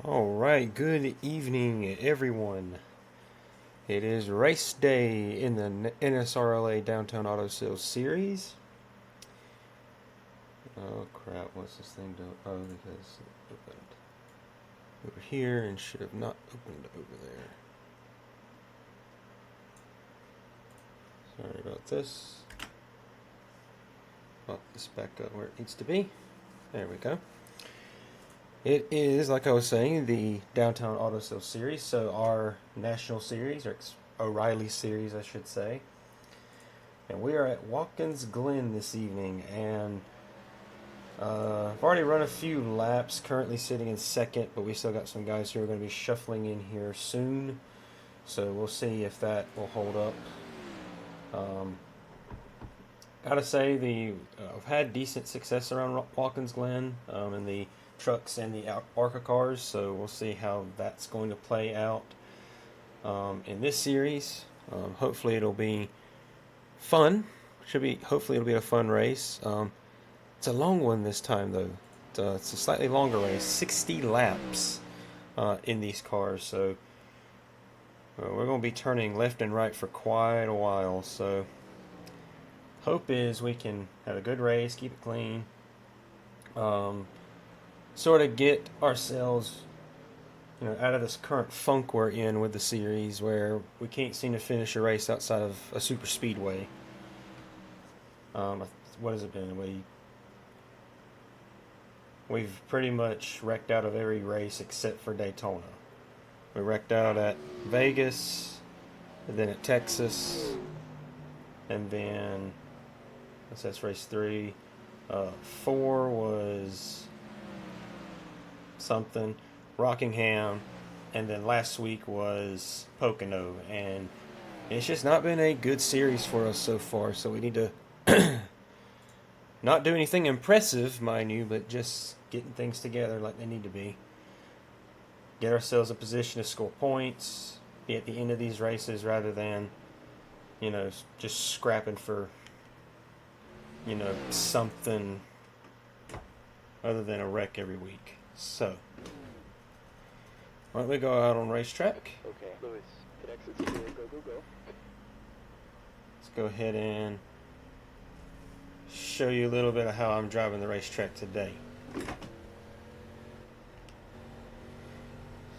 Alright, good evening everyone. It is race day in the NSRLA Downtown Auto Sales Series. Oh crap, what's this thing doing? Oh, because it opened over here and should have not opened over there. Sorry about this. Pop this back up where it needs to be. There we go. It is, like I was saying, the Downtown Auto Sales Series. So our national series, or O'Reilly series, I should say. And we are at Watkins, Glen this evening. And I've already run a few laps, currently sitting in second, but we still got some guys who are going to be shuffling in here soon. So we'll see if that will hold up. Gotta say, I've had decent success around Watkins Glen in the trucks and the ARCA cars, so we'll see how that's going to play out in this series. Hopefully it'll be fun. Hopefully it'll be a fun race. It's a long one this time though. It's a slightly longer race, 60 laps in these cars, so we're going to be turning left and right for quite a while. So hope is we can have a good race, keep it clean, sort of get ourselves, out of this current funk we're in with the series, where we can't seem to finish a race outside of a super speedway. What has it been? We've pretty much wrecked out of every race except for Daytona. We wrecked out at Vegas, and then at Texas, and then that's race 3. 4 was something, Rockingham, and then last week was Pocono, and it's just not been a good series for us so far, so we need to not do anything impressive, mind you, but just getting things together like they need to be. Get ourselves in position to score points, be at the end of these races rather than, just scrapping for, something other than a wreck every week. So, why don't we go out on racetrack? Okay, Lewis, hit exit here, go. Let's go ahead and show you a little bit of how I'm driving the racetrack today.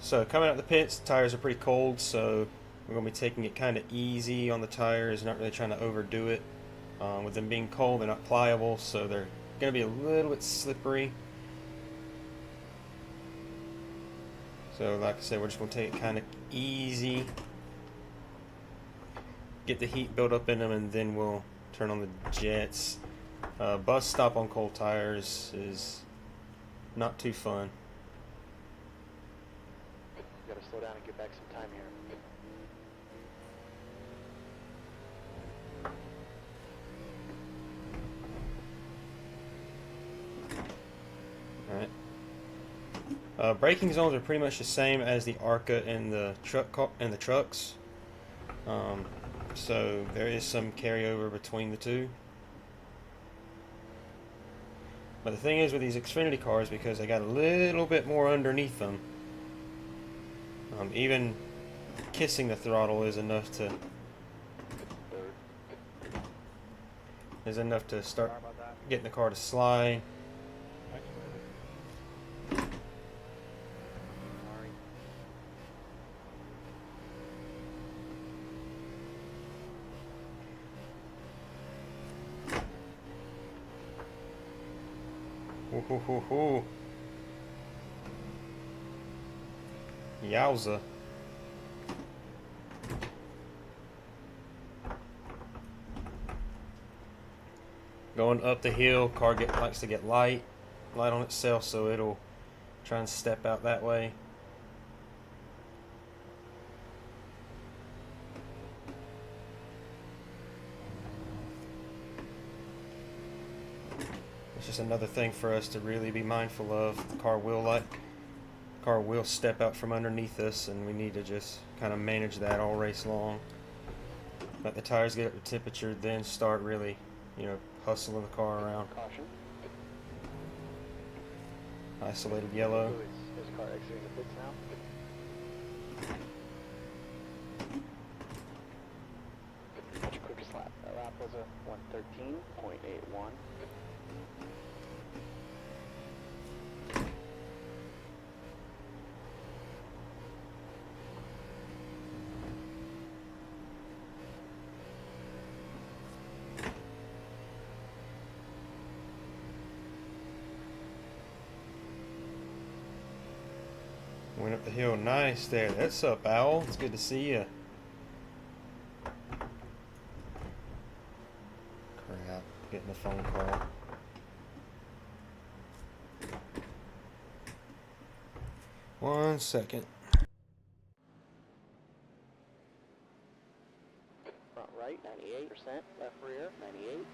So coming out the pits, the tires are pretty cold, so we're going to be taking it kind of easy on the tires, not really trying to overdo it. With them being cold, they're not pliable, so they're going to be a little bit slippery. So like I said, we're just going to take it kind of easy, get the heat built up in them, and then we'll turn on the jets. Bus stop on cold tires is not too fun. You gotta slow down and get back some time here. Alright. Braking zones are pretty much the same as the ARCA and the trucks. So there is some carryover between the two. But the thing is with these Xfinity cars, because they got a little bit more underneath them, even kissing the throttle is enough to start getting the car to slide. Ooh. Yowza. Going up the hill, car likes to get light on itself, so it'll try and step out that way. It's just another thing for us to really be mindful of. The car will step out from underneath us, and we need to just kind of manage that all race long. Let the tires get up to temperature, then start really, hustling the car around. Caution. Isolated yellow. Lewis, There's a car exiting the pits now. What's your quickest lap? That lap was a 113.81. Went up the hill nice there. That's up, Owl. It's good to see you. Crap, getting a phone call. One second. Front right, 98%. Left rear, 98.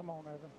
Come on, Evan.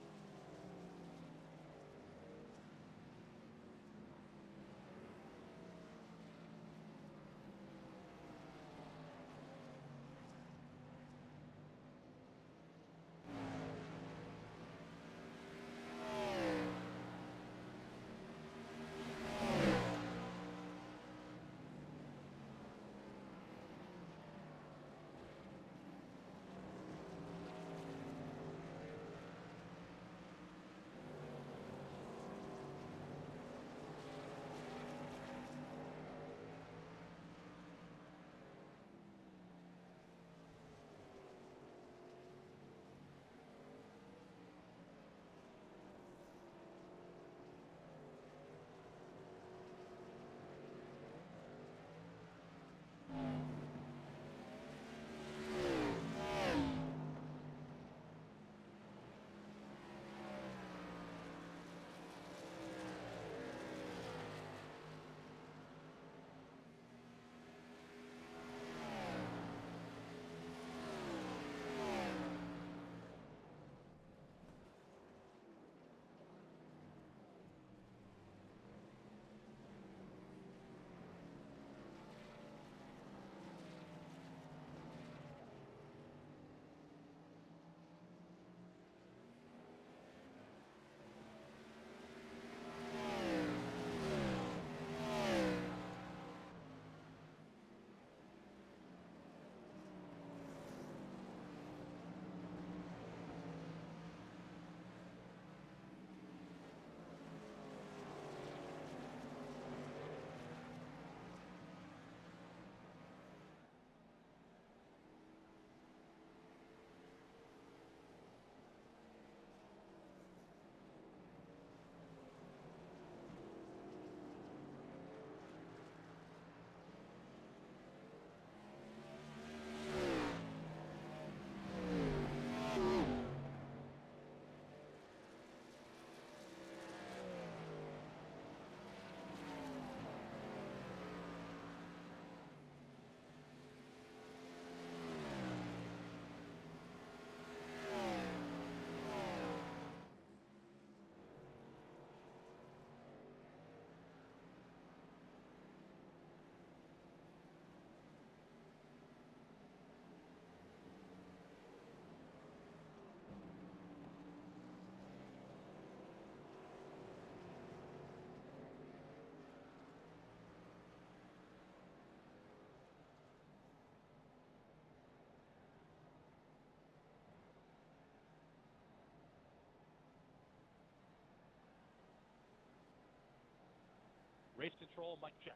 Race control, mic check.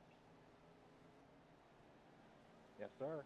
Yes, sir.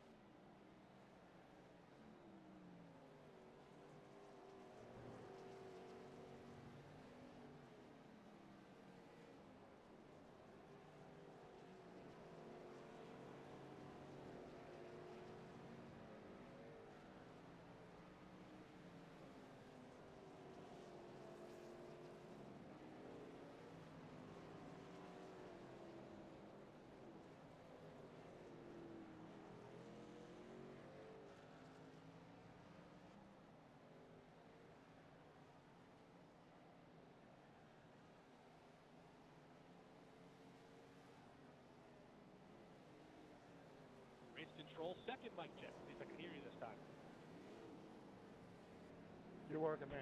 Race control, second mic check. See if I can hear you this time. You're working, man.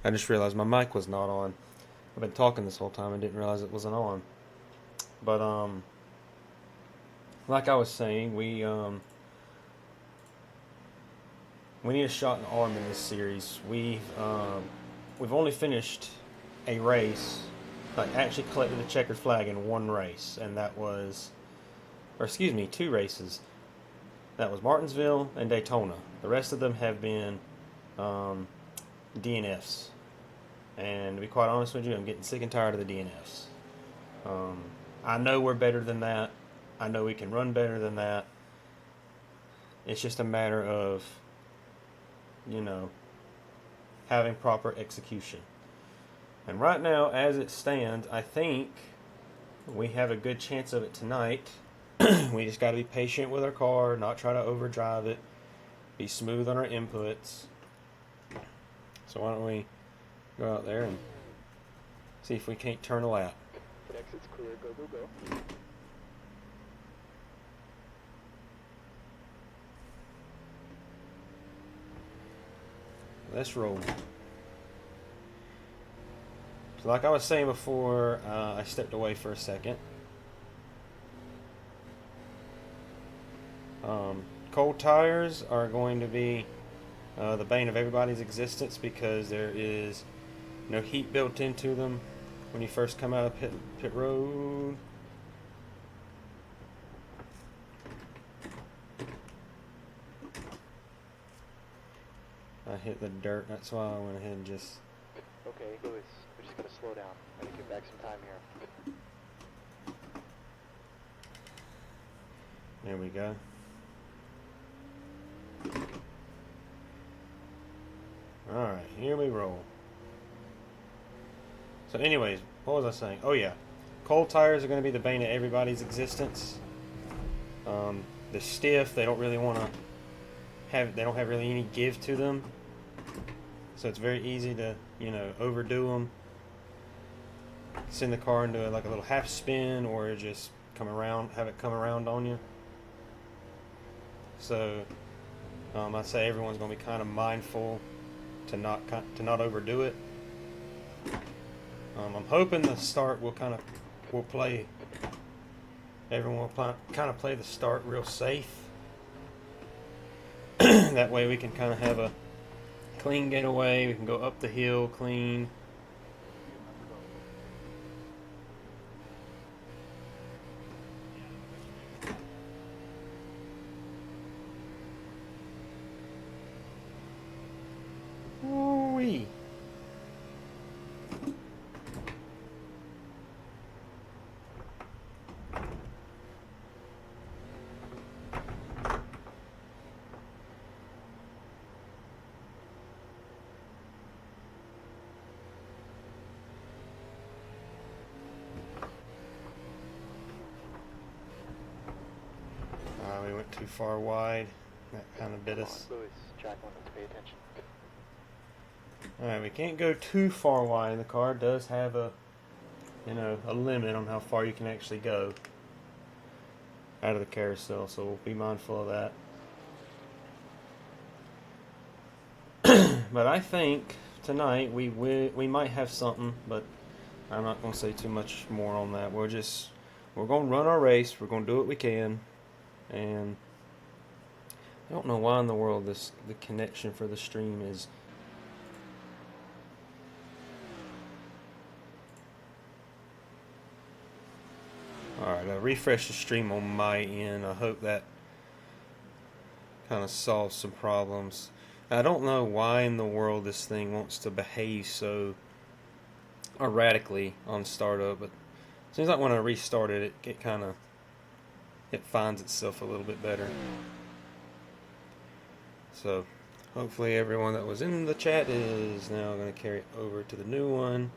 I just realized my mic was not on. I've been talking this whole time and didn't realize it wasn't on. But like I was saying, we need a shot in the arm in this series. We've only finished a race like actually collected a checkered flag in one race, and that was, or excuse me, two races. That was Martinsville and Daytona. The rest of them have been DNFs. And to be quite honest with you, I'm getting sick and tired of the DNFs. I know we're better than that. I know we can run better than that. It's just a matter of, having proper execution. And right now, as it stands, I think we have a good chance of it tonight. We just got to be patient with our car, not try to overdrive it, be smooth on our inputs. So why don't we go out there and see if we can't turn a lap. Exit's clear. Go, go, go. Let's roll. So like I was saying before, I stepped away for a second. Cold tires are going to be the bane of everybody's existence because there is no heat built into them when you first come out of pit road. I hit the dirt, that's why I went ahead and just... Okay, Lewis, we just gotta slow down. Gotta get back some time here. There we go. Alright, here we roll. So anyways, what was I saying? Oh yeah, cold tires are going to be the bane of everybody's existence. They're stiff, they don't really want to have, they don't have really any give to them. So it's very easy to, overdo them. Send the car into like a little half spin or just have it come around on you. So I'd say everyone's going to be kind of mindful to not overdo it. I'm hoping the start will play. Everyone will kind of play the start real safe. That way we can kind of have a clean getaway. We can go up the hill clean. Woo-wee. We went too far wide. That kind of bit us. Lewis, track one, let's pay attention. Alright, we can't go too far wide. The car does have a limit on how far you can actually go out of the carousel, so we'll be mindful of that. But I think tonight we might have something, but I'm not going to say too much more on that. We're going to run our race. We're going to do what we can. And I don't know why in the world the connection for the stream is alright. I refreshed the stream on my end. I hope that kind of solves some problems. I don't know why in the world this thing wants to behave so erratically on startup, but it seems like when I restart it, it finds itself a little bit better. So hopefully everyone that was in the chat is now going to carry it over to the new one.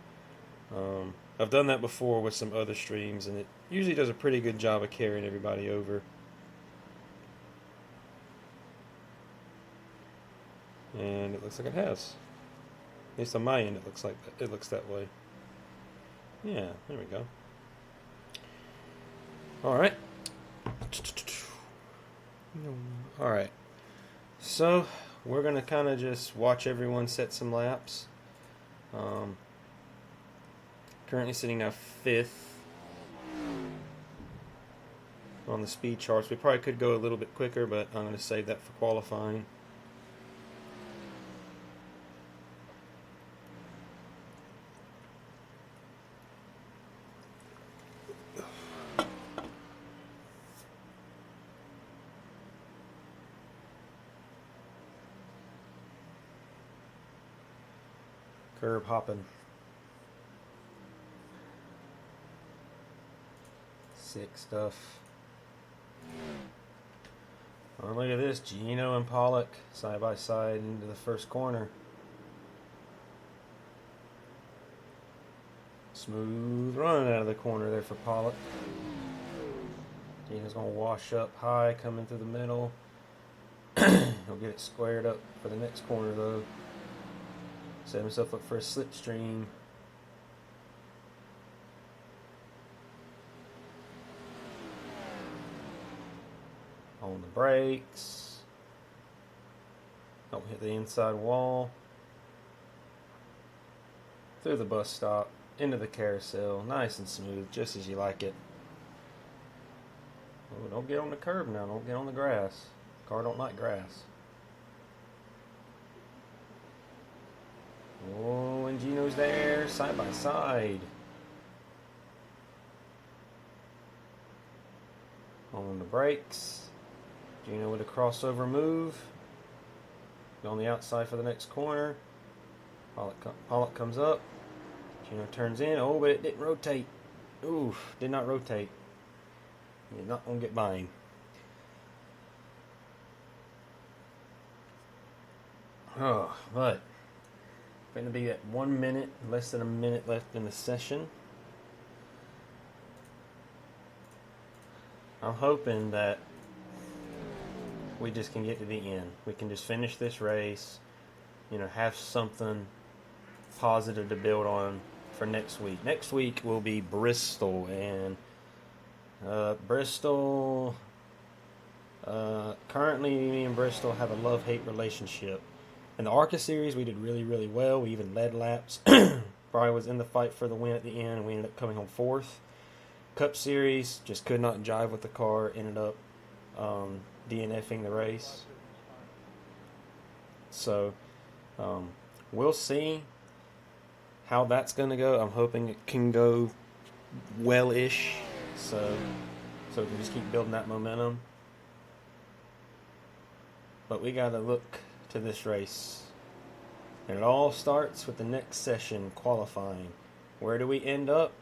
I've done that before with some other streams, and it usually does a pretty good job of carrying everybody over. And it looks like it has. At least on my end, it looks that way. Yeah, there we go. All right. Alright, so we're going to kind of just watch everyone set some laps. Currently sitting now 5th on the speed charts. We probably could go a little bit quicker, but I'm going to save that for qualifying. Curb hopping. Sick stuff. Oh, look at this. Gino and Pollock side by side into the first corner. Smooth run out of the corner there for Pollock. Gino's going to wash up high, coming through the middle. He'll get it squared up for the next corner though. Set himself up for a slipstream. On the brakes. Don't hit the inside wall. Through the bus stop. Into the carousel. Nice and smooth, just as you like it. Oh, don't get on the curb now. Don't get on the grass. Car don't like grass. Oh, and Gino's there, side by side. On the brakes. Gino with a crossover move. On the outside for the next corner. Pollock comes up. Gino turns in. Oh, but it didn't rotate. Oof, did not rotate. You're not going to get by him. Oh, but going to be at 1 minute, less than a minute left in the session. I'm hoping that we just can get to the end. We can just finish this race, you know, have something positive to build on for next week. Next week will be Bristol, and Bristol, currently me and Bristol have a love-hate relationship. In the ARCA series, we did really, really well. We even led laps. Probably was in the fight for the win at the end, and we ended up coming home fourth. Cup series, just could not jive with the car. Ended up DNFing the race. So, we'll see how that's going to go. I'm hoping it can go well-ish. So we can just keep building that momentum. But we got to look to this race. And it all starts with the next session, qualifying. Where do we end up?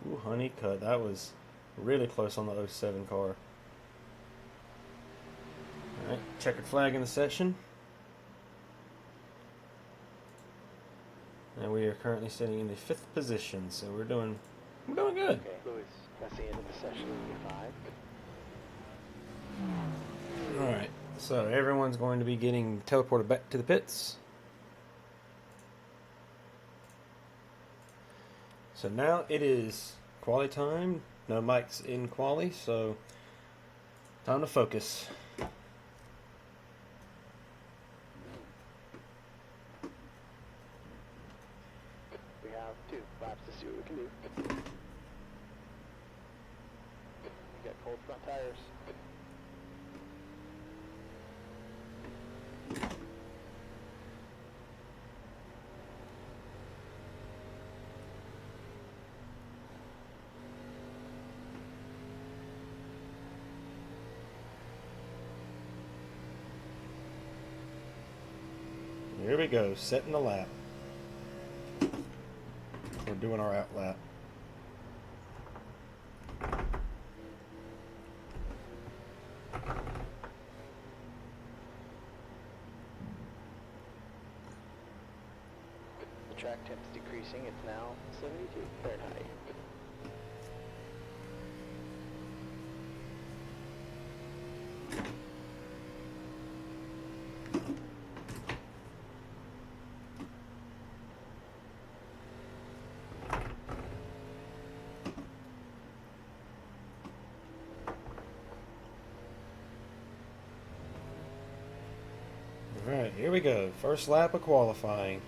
Ooh, honey cut. That was really close on the 07 car. Alright, checkered flag in the session. And we are currently sitting in the 5th position, so we're doing good. Okay, Lewis, that's the end of the session. P5. Alright, so everyone's going to be getting teleported back to the pits. So now it is quali time. No mics in quali, so time to focus. We have 2 laps to see what we can do. We got cold front tires. Here we go, setting the lap. We're doing our out lap. The track temp is decreasing. It's now 72 Fahrenheit. Alright, here we go. First lap of qualifying.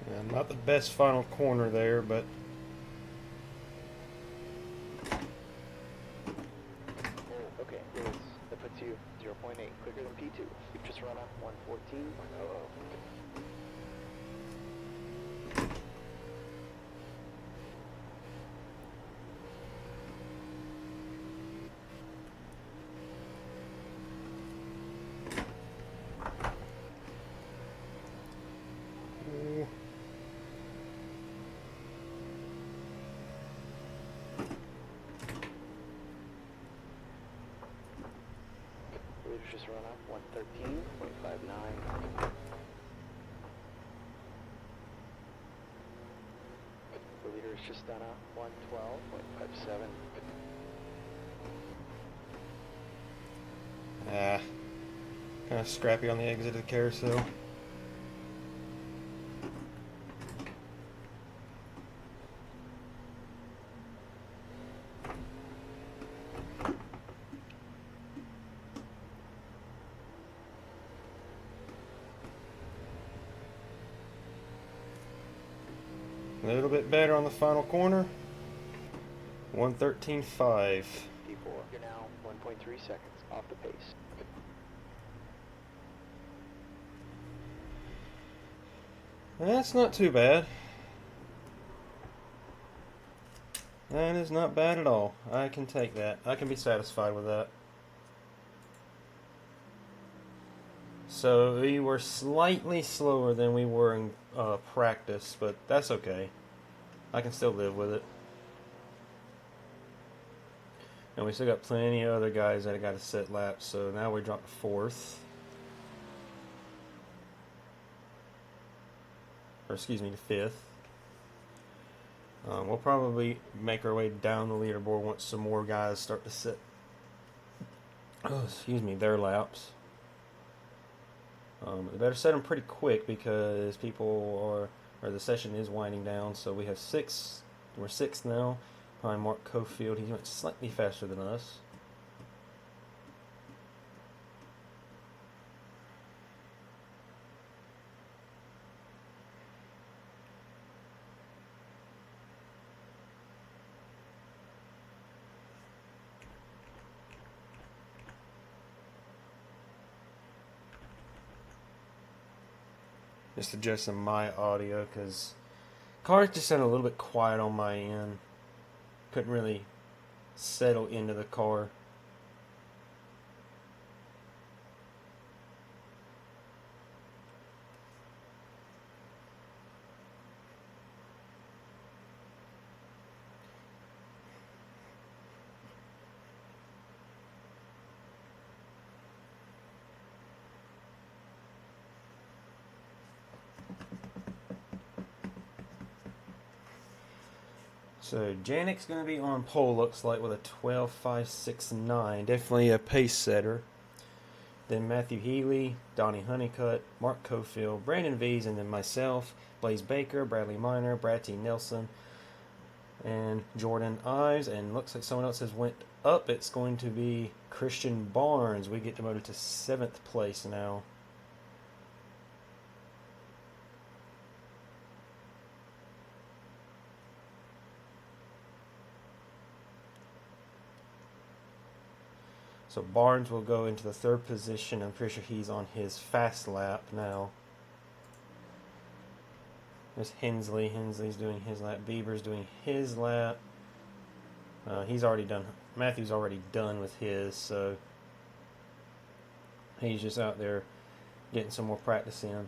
Yeah, not the best final corner there, but Okay, Lewis, that puts you 0.8 quicker than P2. You've just run a 114.00. ooh, We've just run a 113.59. The leader has just done a 112.57. kind of scrappy on the exit of the carousel. A little bit better on the final corner. 113.5. P4, you're now 1.3 seconds off the pace. That's not too bad. That is not bad at all. I can take that. I can be satisfied with that. So we were slightly slower than we were in practice, but that's okay. I can still live with it. And we still got plenty of other guys that got to set laps, so now we dropped to fourth. Or excuse me, to fifth. We'll probably make our way down the leaderboard once some more guys start to set, their laps. They better set them pretty quick because the session is winding down. So we have six. We're sixth now. Behind Mark Cofield, he went slightly faster than us. Just adjusting my audio because car just sounded a little bit quiet on my end. Couldn't really settle into the car. So Janik's going to be on pole, looks like, with a 12.569. Definitely a pace setter. Then Matthew Healy, Donnie Honeycutt, Mark Cofield, Brandon Vees, and then myself, Blaze Baker, Bradley Miner, Brad T. Nelson, and Jordan Ives. And looks like someone else has went up. It's going to be Christian Barnes. We get demoted to 7th place now. So Barnes will go into the 3rd position. I'm pretty sure he's on his fast lap now. There's Hensley. Hensley's doing his lap. Bieber's doing his lap. He's already done. Matthew's already done with his, so he's just out there getting some more practice in.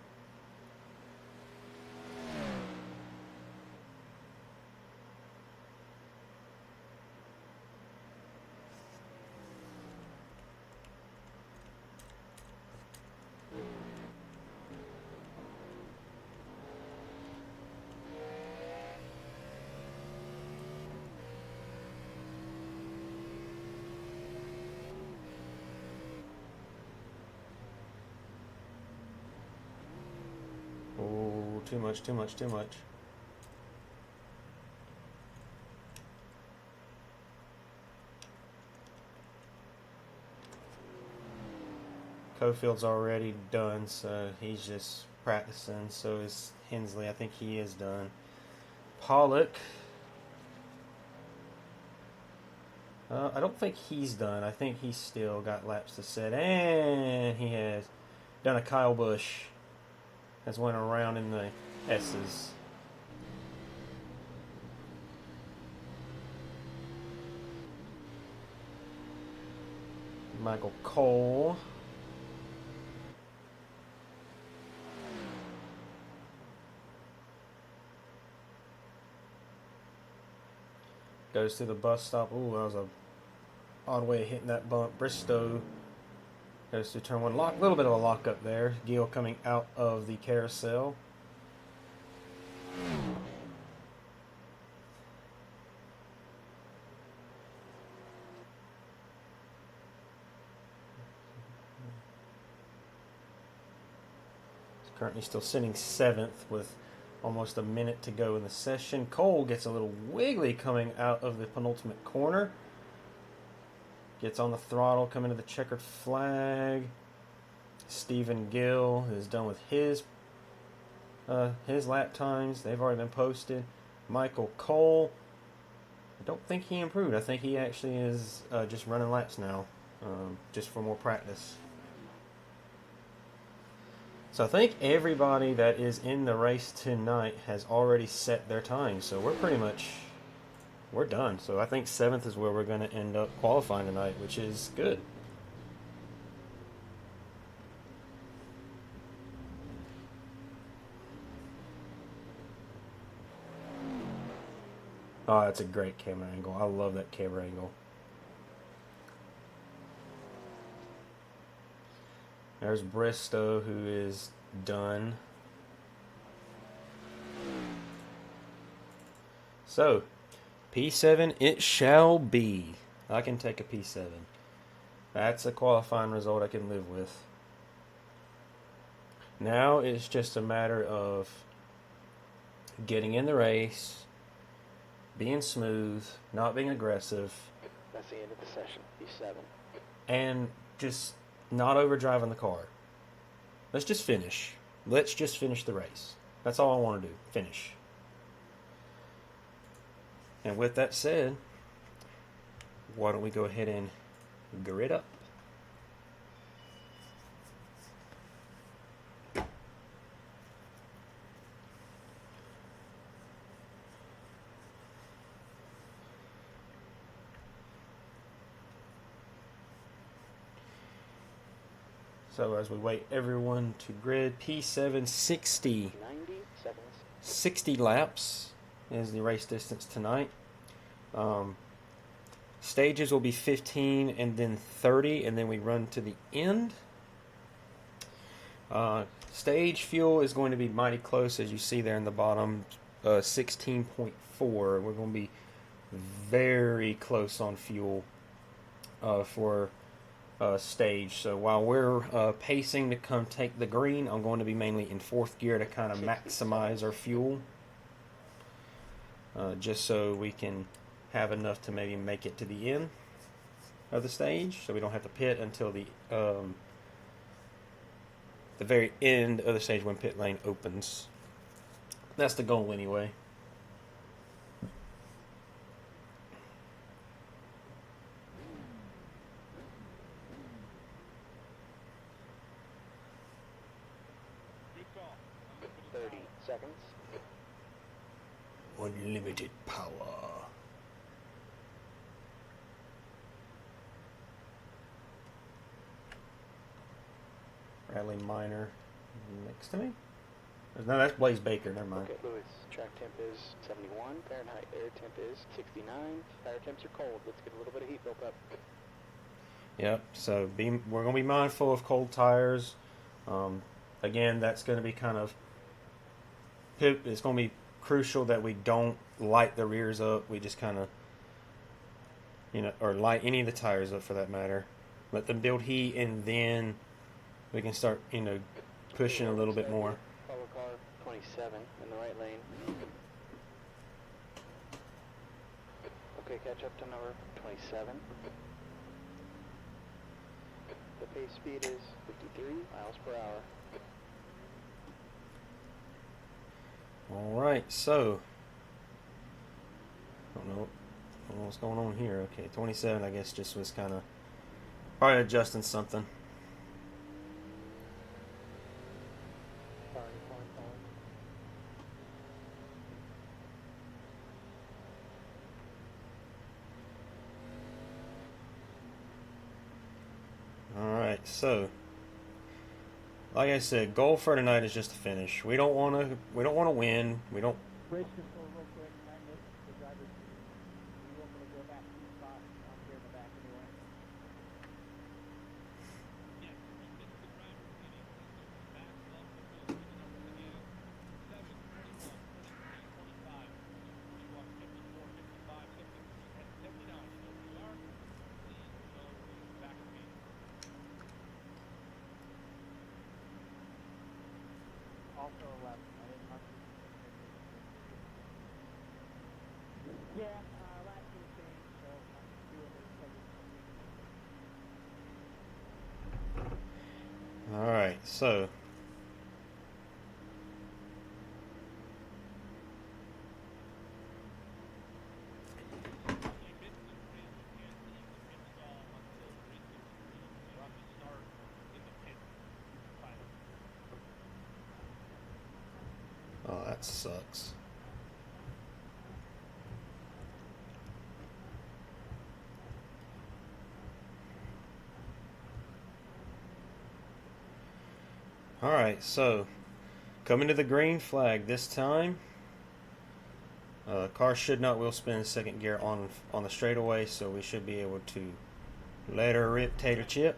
Oh, too much, too much, too much. Cofield's already done, so he's just practicing. So is Hensley. I think he is done. Pollock. I don't think he's done. I think he's still got laps to set. And he has done a Kyle Busch. Has went around in the S's. Michael Cole. Goes to the bus stop. Ooh, that was a odd way of hitting that bump. Bristow goes to turn one. Lock, little bit of a lock up there. Gill coming out of the carousel. He's currently still sitting 7th with almost a minute to go in the session. Cole gets a little wiggly coming out of the penultimate corner. Gets on the throttle, coming to the checkered flag. Stephen Gill is done with his lap times. They've already been posted. Michael Cole, I don't think he improved. I think he actually is just running laps now, just for more practice. So I think everybody that is in the race tonight has already set their time. So we're done. So I think 7th is where we're going to end up qualifying tonight, which is good. Oh, that's a great camera angle. I love that camera angle. There's Bristow, who is done. So, P7 it shall be. I can take a P7. That's a qualifying result I can live with. Now it's just a matter of getting in the race, being smooth, not being aggressive. That's the end of the session. P7. And just not overdriving the car. Let's just finish. Let's just finish the race. That's all I want to do. Finish. And with that said, why don't we go ahead and grid up? So as we wait everyone to grid, P7 60. 90 seconds. 60 laps is the race distance tonight. Stages will be 15 and then 30, and then we run to the end. Stage fuel is going to be mighty close, as you see there in the bottom, 16.4. We're going to be very close on fuel for stage. So while we're pacing to come take the green, I'm going to be mainly in 4th gear to kind of maximize our fuel, just so we can have enough to maybe make it to the end of the stage, so we don't have to pit until the very end of the stage when pit lane opens. That's the goal anyway. Good call. 30 seconds. Unlimited power. Bradley Minor next to me. No, that's Blaze Baker. Never mind. Okay, Lewis. Track temp is 71. Fahrenheit air temp is 69. Tire temps are cold. Let's get a little bit of heat built up. Yep. So we're going to be mindful of cold tires. Again, that's going to be kind of. It's going to be crucial that we don't light the rears up. We just kind of, or light any of the tires up for that matter. Let them build heat, and then we can start, pushing a little bit more. Follow car 27 in the right lane. Okay, catch up to number 27. The pace speed is 53 miles per hour. Alright, so don't know what's going on here. Okay, 27 I guess just was kind of probably adjusting something. Sorry, sorry, sorry. Alright, so like I said, goal for tonight is just to finish. We don't want to win. We don't. Bridge control real quick. Magnus, the driver. You want me to go back 2 spots? I'm here in the back anyway. Yes, you get the driver seating. Please go back left of those seating numbers again. 7, 21, 23, 25, 41, 54, 55, 73, and 79. You know where you are. Please go to the back of me. Also 11. I didn't mark it. Yeah, last year changed, so I'm doing this. Alright, so You hit the bridge, you can't leave the pit stall until bridge is green. You have to start in the pit finally. oh, that sucks. Alright, so coming to the green flag this time. Car should not wheel spin second gear on the straightaway, so we should be able to let her rip tater chip.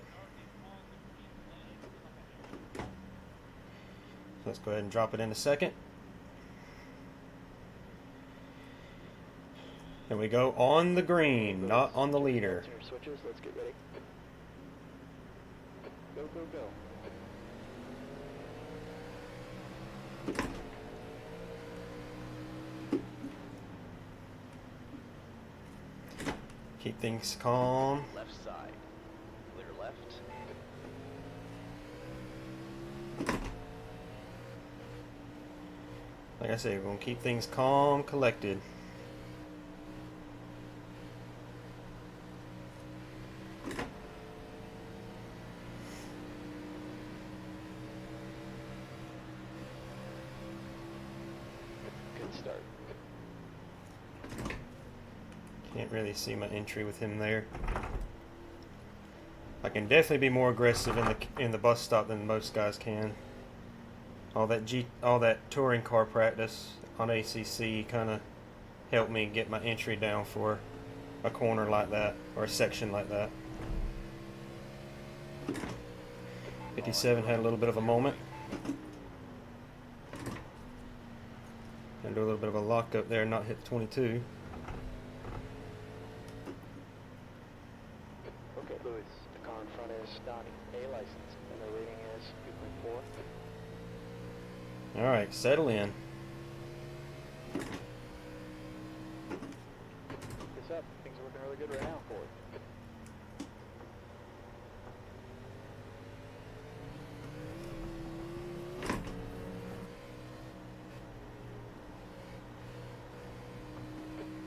So let's go ahead and drop it in a second. There we go, on the green, not on the leader. Your switches, let's get ready. Go, go, go. Keep things calm. Left side. Clear left. Like I said, we're going to keep things calm, collected. Good start. Can't really see my entry with him there. I can definitely be more aggressive in the bus stop than most guys can. All that touring car practice on ACC kind of helped me get my entry down for a corner like that or a section like that. 57 had a little bit of a moment. And do a little bit of a lock up there, not hit the 22. Okay, Lewis, the car in front is Donnie, A license, and the rating is 2.4. Alright, settle in. This up, things are looking really good right now for it.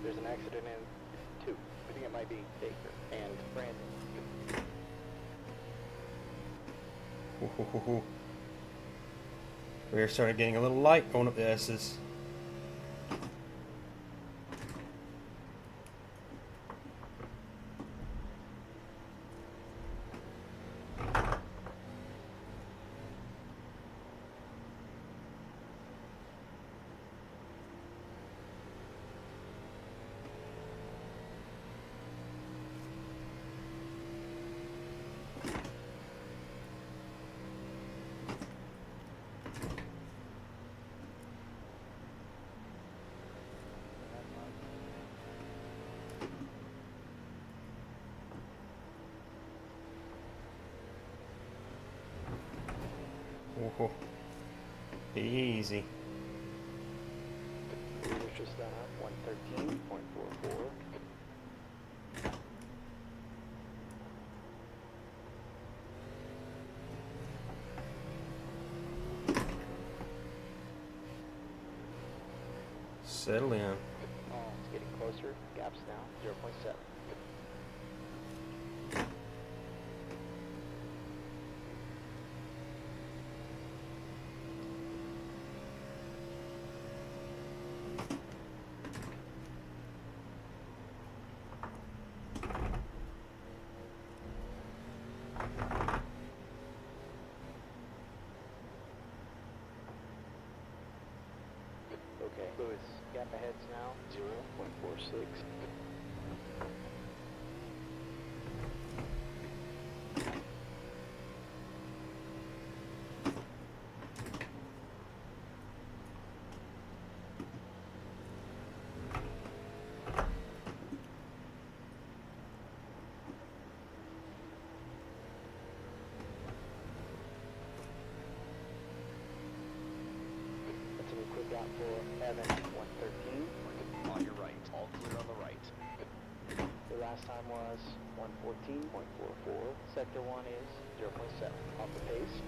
There's an accident in 2. I think it might be Baker and Brandon. Rear started getting a little light going up the S's. Oh, easy. We're just done up 113.44. Settle in. It's getting closer. Gaps now 0.7. Okay, Lewis, gap ahead's now 0.46. That's a quick out for Evan, 113. On your right, all clear on the right. The last time was 114.44. Sector 1 is 0.7. Off the pace.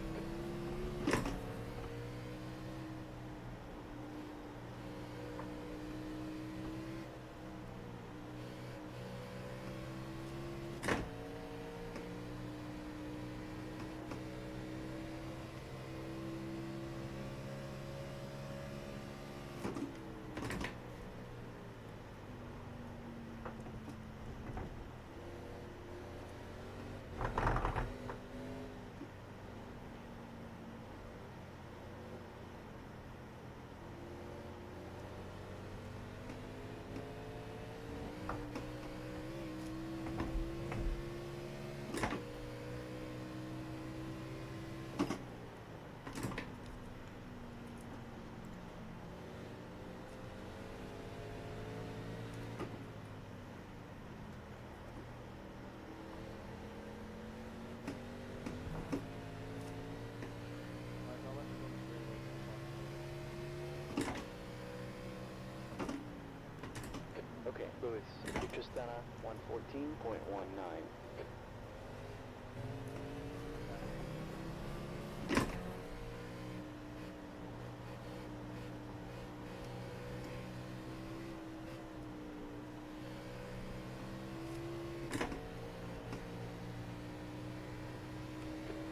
Okay, Lewis, you've just done a 114.19.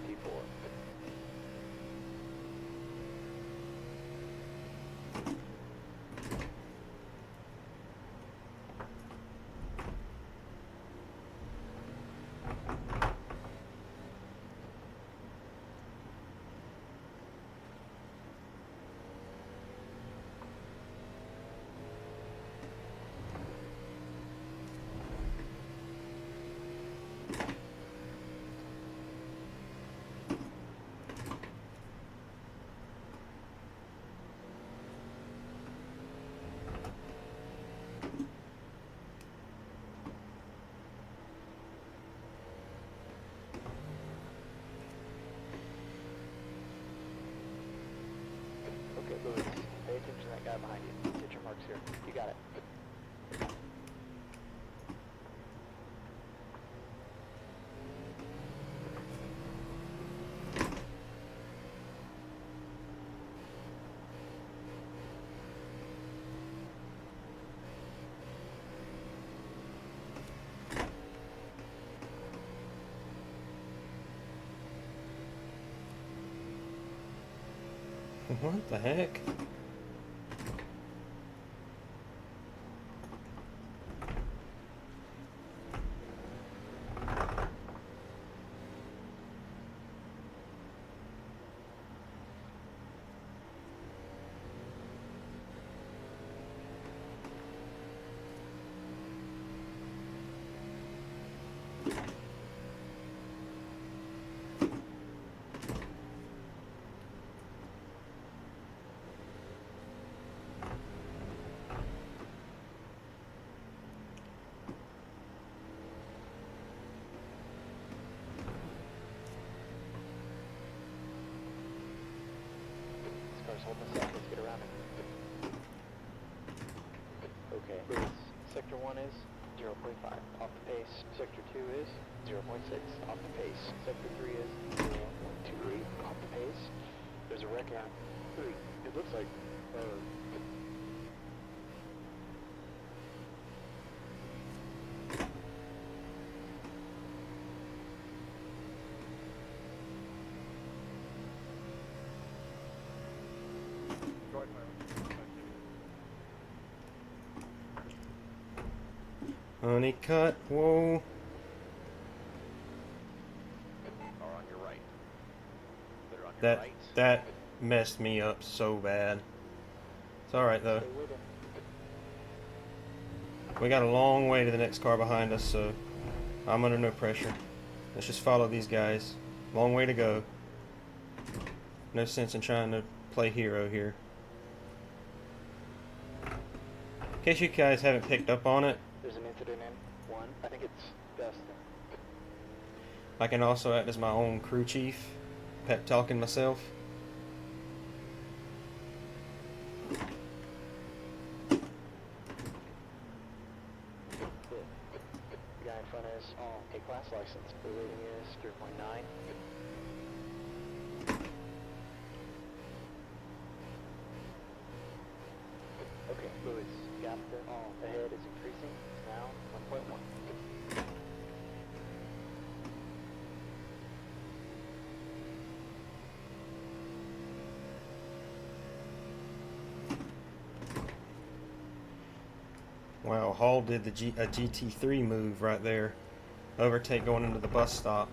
T4. Okay, Lewis, pay attention to that guy behind you. Get your marks here. You got it. What the heck? This car's holding us up. Let's get around it. Okay, Lewis, Sector 1 is 0.5. Off the pace. Sector 2 is 0.6. Off the pace. Sector 3 is 0.23. Off the pace. There's a wreck out. It looks like, Honey cut, whoa. Are on your right. Clear on your That right. that messed me up so bad. It's alright though. Stay with it. We got a long way to the next car behind us, so I'm under no pressure. Let's just follow these guys. Long way to go. No sense in trying to play hero here. In case you guys haven't picked up on it, There's an incident in 1. I think it's Dustin. I can also act as my own crew chief, pep talking myself. The guy in front is A-class license. The rating is 0.9. Okay, Lewis, gap ahead is increasing. It's now 1.1. Wow, Hall did the a GT3 move right there. Overtake going into the bus stop.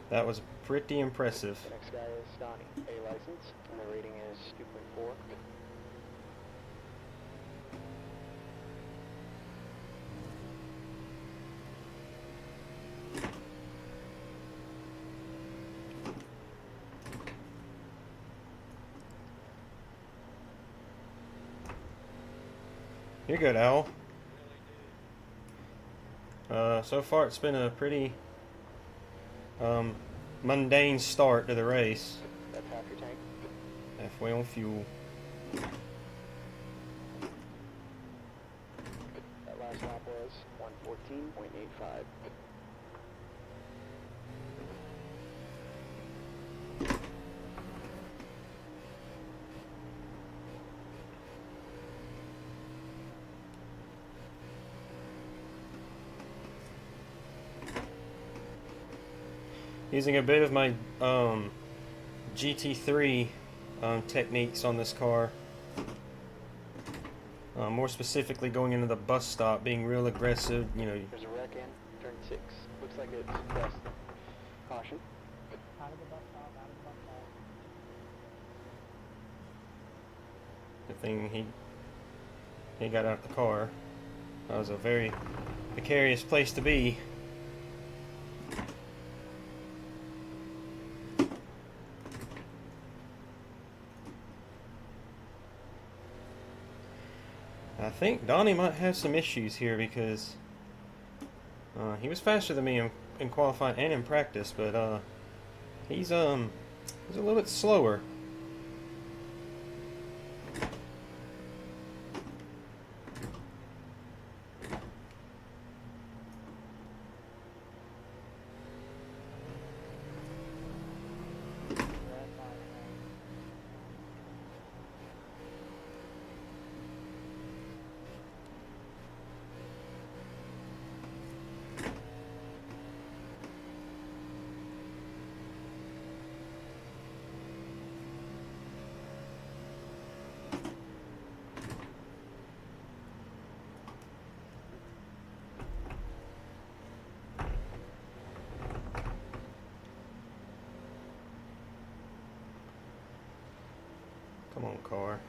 That was pretty impressive. The next guy is Donnie, A license, and the rating is 2.4. You're good, Al. So far it's been a pretty mundane start to the race. That's half your tank. Halfway on fuel. That last lap was 114.85. Using a bit of my GT3 techniques on this car. More specifically going into the bus stop, being real aggressive, you know. There's a wreck in turn 6. Looks like it's Dustin. Caution. Out of the bus stop, out of the bus stop. Good thing he got out of the car. That was a very precarious place to be. I think Donnie might have some issues here because he was faster than me in qualifying and in practice, but he's a little bit slower. That's fine. Come on, car.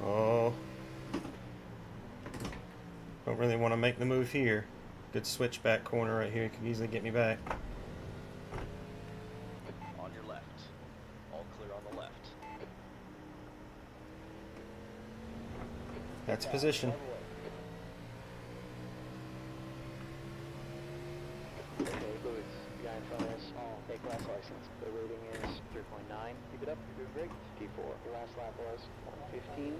Oh. Don't really want to make the move here. Good switchback corner right here. Could easily get me back. On your left. All clear on the left. That's position. Okay, Lewis, the guy in front is A-class license. The rating is 3.9. Keep it up, you're doing great. P4. Your last lap was 115.59.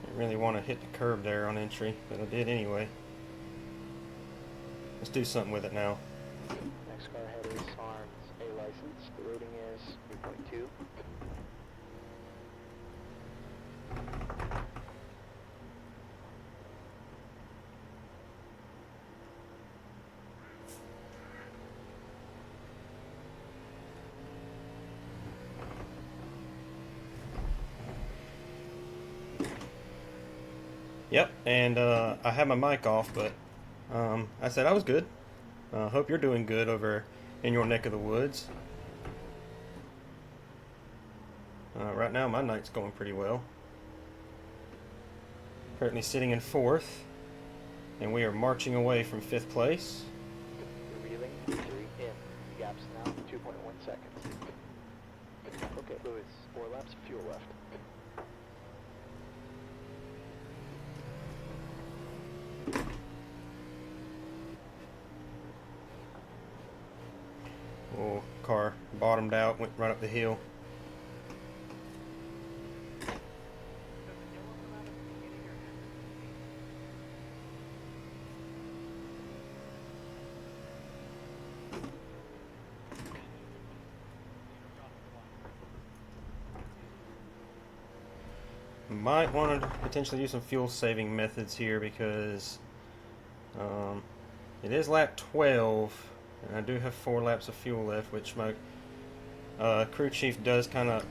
Didn't really want to hit the curb there on entry, but I did anyway. Let's do something with it now. Next car ahead is Arms, A license. The rating is 3.2. Yep, and I had my mic off, but I said I was good. Hope you're doing good over in your neck of the woods. Right now, my night's going pretty well. Currently sitting in 4th, and we are marching away from 5th place. You're reeling. 3 in. Gaps now 2.1 seconds. Okay, Lewis. 4 laps of fuel left. Oh, car bottomed out, went right up the hill. Might want to potentially use some fuel saving methods here because it is lap 12 and I do have 4 laps of fuel left, which my crew chief does kind of,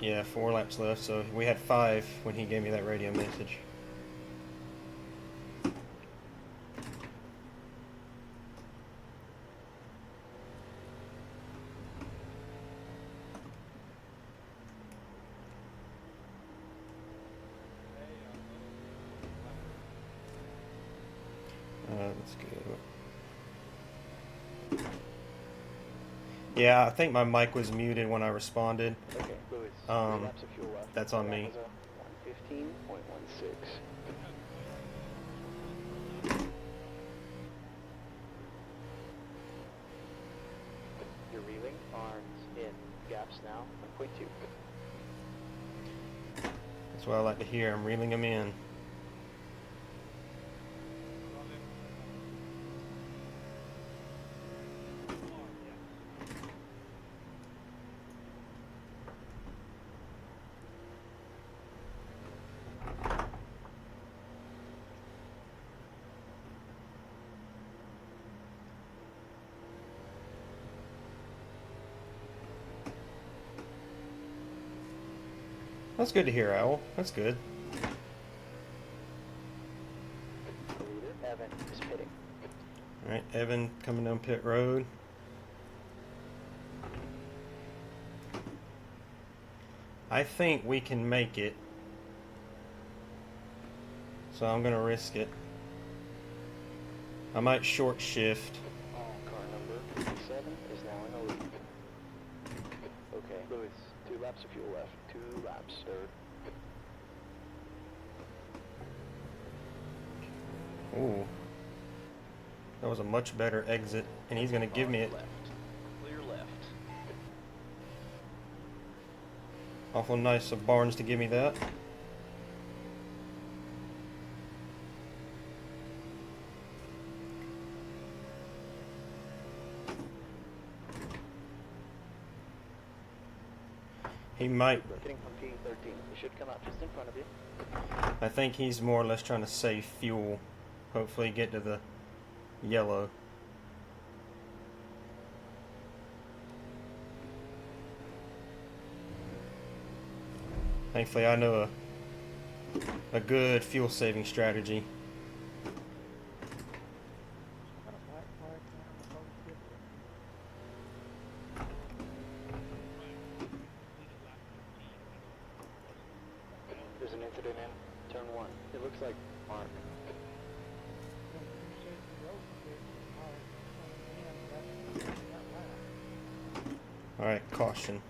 yeah, 4 laps left, so we had 5 when he gave me that radio message. Let's go. Yeah, I think my mic was muted when I responded. Okay, Lewis. 3 laps of fuel left. That's on me. 115.16. You're reeling. Arms in. Gaps now 1.2. That's what I like to hear. I'm reeling them in. That's good to hear, Owl. That's good. The leader, Evan, is pitting. Alright, Evan coming down pit road. I think we can make it. So I'm gonna risk it. I might short shift. Car number 57 is now in the lead. Okay, Lewis, 2 laps of fuel left. 2 laps, third. Ooh. That was a much better exit, and he's gonna give me it. Left. Clear left. Awful nice of Barnes to give me that. He might. We're getting from P13. It should come out just in front of you. I think he's more or less trying to save fuel. Hopefully get to the yellow. Thankfully I know a good fuel saving strategy. Got a black flag down the post skip. There's an incident in turn 1. It looks like Mark. When you say the road skip, that lap. Alright, caution.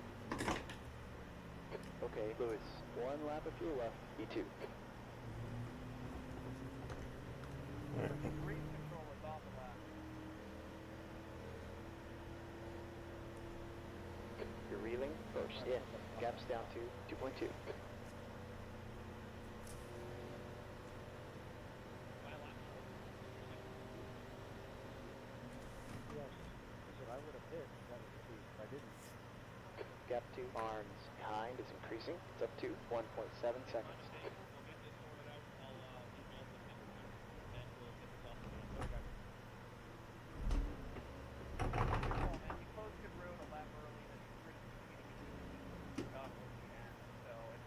Okay, Lewis, 1 lap of fuel left. E2. Alright. Grease control is off the lap. You're reeling. First in. Gaps down to 2.2. Yes. I said I would have hit. That was the I didn't. Gap 2 arms behind is increasing. It's up to 1.7 seconds. We'll get this sorted out. I'll email the center crew, and we'll get this off the ground. Okay. Oh, man, he posted road a lap early that he's pretty communicating got what he had, so it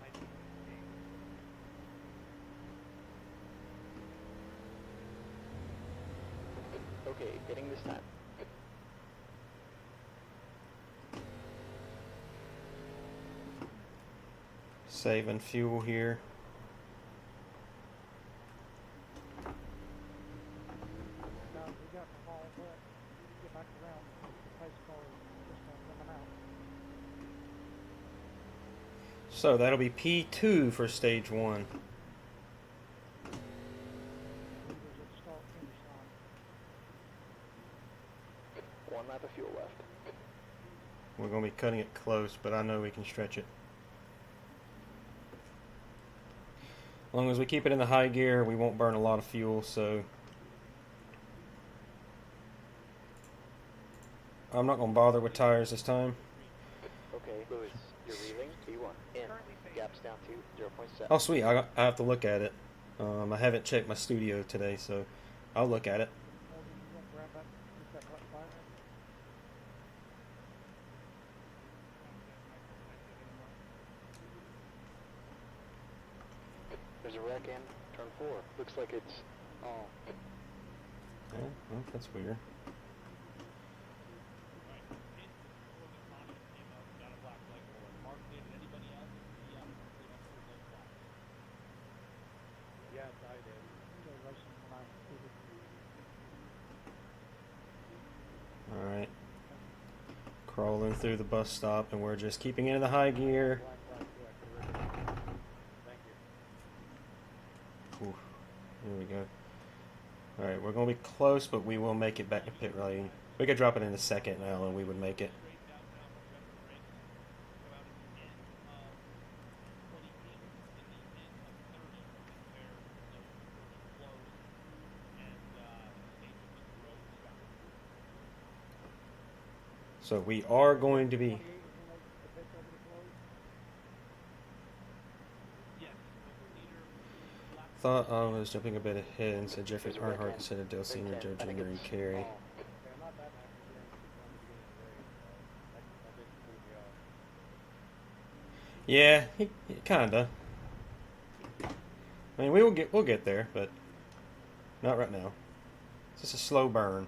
might be a mistake. Okay, hitting this time. Saving fuel here. Now, we got the haul, but get back around. The pace car is just coming out. So that'll be P2 for stage 1. Leaders at the start finish line. 1 lap of fuel left. We're going to be cutting it close, but I know we can stretch it. As long as we keep it in the high gear, we won't burn a lot of fuel, so I'm not going to bother with tires this time. Okay, Lewis, you're reeling. B1 in. Gaps down to 0.7. Oh, sweet. I have to look at it. I haven't checked my studio today, so I'll look at it. Morgan, you want to grab that, get that hot fire? There's a wreck in turn 4. Looks like it's all. Oh, well, that's weird. Right. Pit before the caution came out, got a black flag for it. Mark did. Anybody else? Yeah, we went through those flags. Yes, I did. You know, racing when I did it. Alright. Crawling through the bus stop, and we're just keeping it in the high gear. Black flag, yeah, correct. Thank you. Oof. Here we go. Alright, we're going to be close, but we will make it back to pit lane. We could drop it in a second now, and we would make it. Straight down now from the rest of the race. Come out at the end of 28 and the end of 30 is where those curves close, and stage of the road starts. So we are going to be... 28 is when the pits over to close. Yes, the leader lap Thought I was jumping a bit ahead and said Jeffrey Earnhardt instead of Dale Sr., Joe Jr., and Carey. Okay, I'm not that happy hearing it from the beginning of the race, so that didn't fool me off. Yeah, he kinda. I mean, we'll get there, but not right now. It's just a slow burn.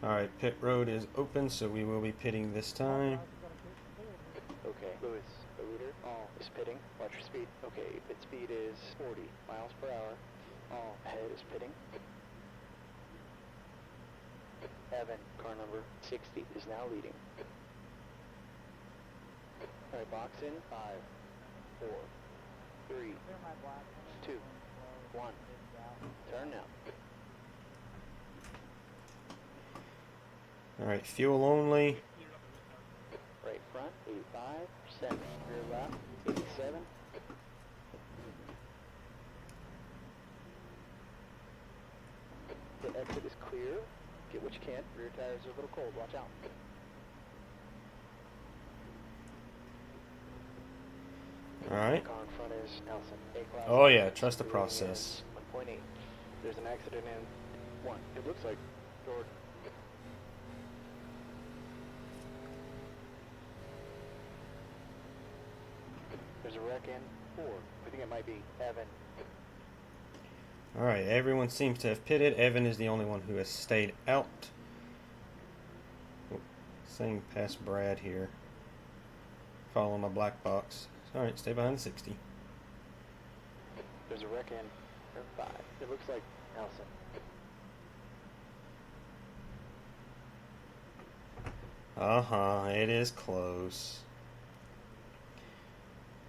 All right, pit road is open, so we will be pitting this time. Okay, Lewis, the leader, all is pitting. Watch your speed. Okay, pit speed is 40 miles per hour. All ahead is pitting. Evan, car number 60, is now leading. Alright, box in. 5, 4, 3, Clear my black. 2, 1. Turn now. All right, fuel only. Right front, 85, 7. Rear left, 87. The exit is clear. Get what you can. Rear tires are a little cold. Watch out. All right. Car in front is Nelson. A-class. Oh yeah, trust the process. 1.8. There's an accident in 1. It looks like Jordan. There's a wreck in 4. I think it might be Evan. All right, everyone seems to have pitted. Evan is the only one who has stayed out. Oh, saying past Brad here. Follow my black box. All right, stay behind the 60. There's a wreck in 5. It looks like Nelson. Uh-huh, it is close.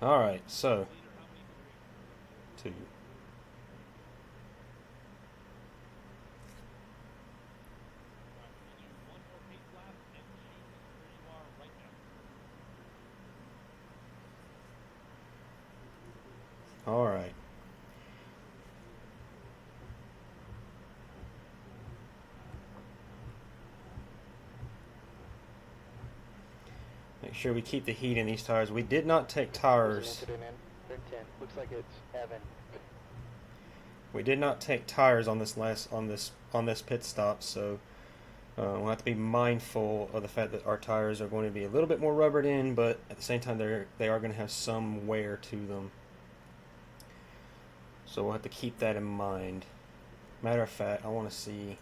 All right, so 2. one more pace lap and choose where you are right now. All right. Make sure we keep the heat in these tires. We did not take There's an tires. incident in turn 10. Looks like it's Evan. We did not take tires on this pit stop, so we'll have to be mindful of the fact that our tires are going to be a little bit more rubbered in, but at the same time they are going to have some wear to them. So we'll have to keep that in mind. Matter of fact, I want to see.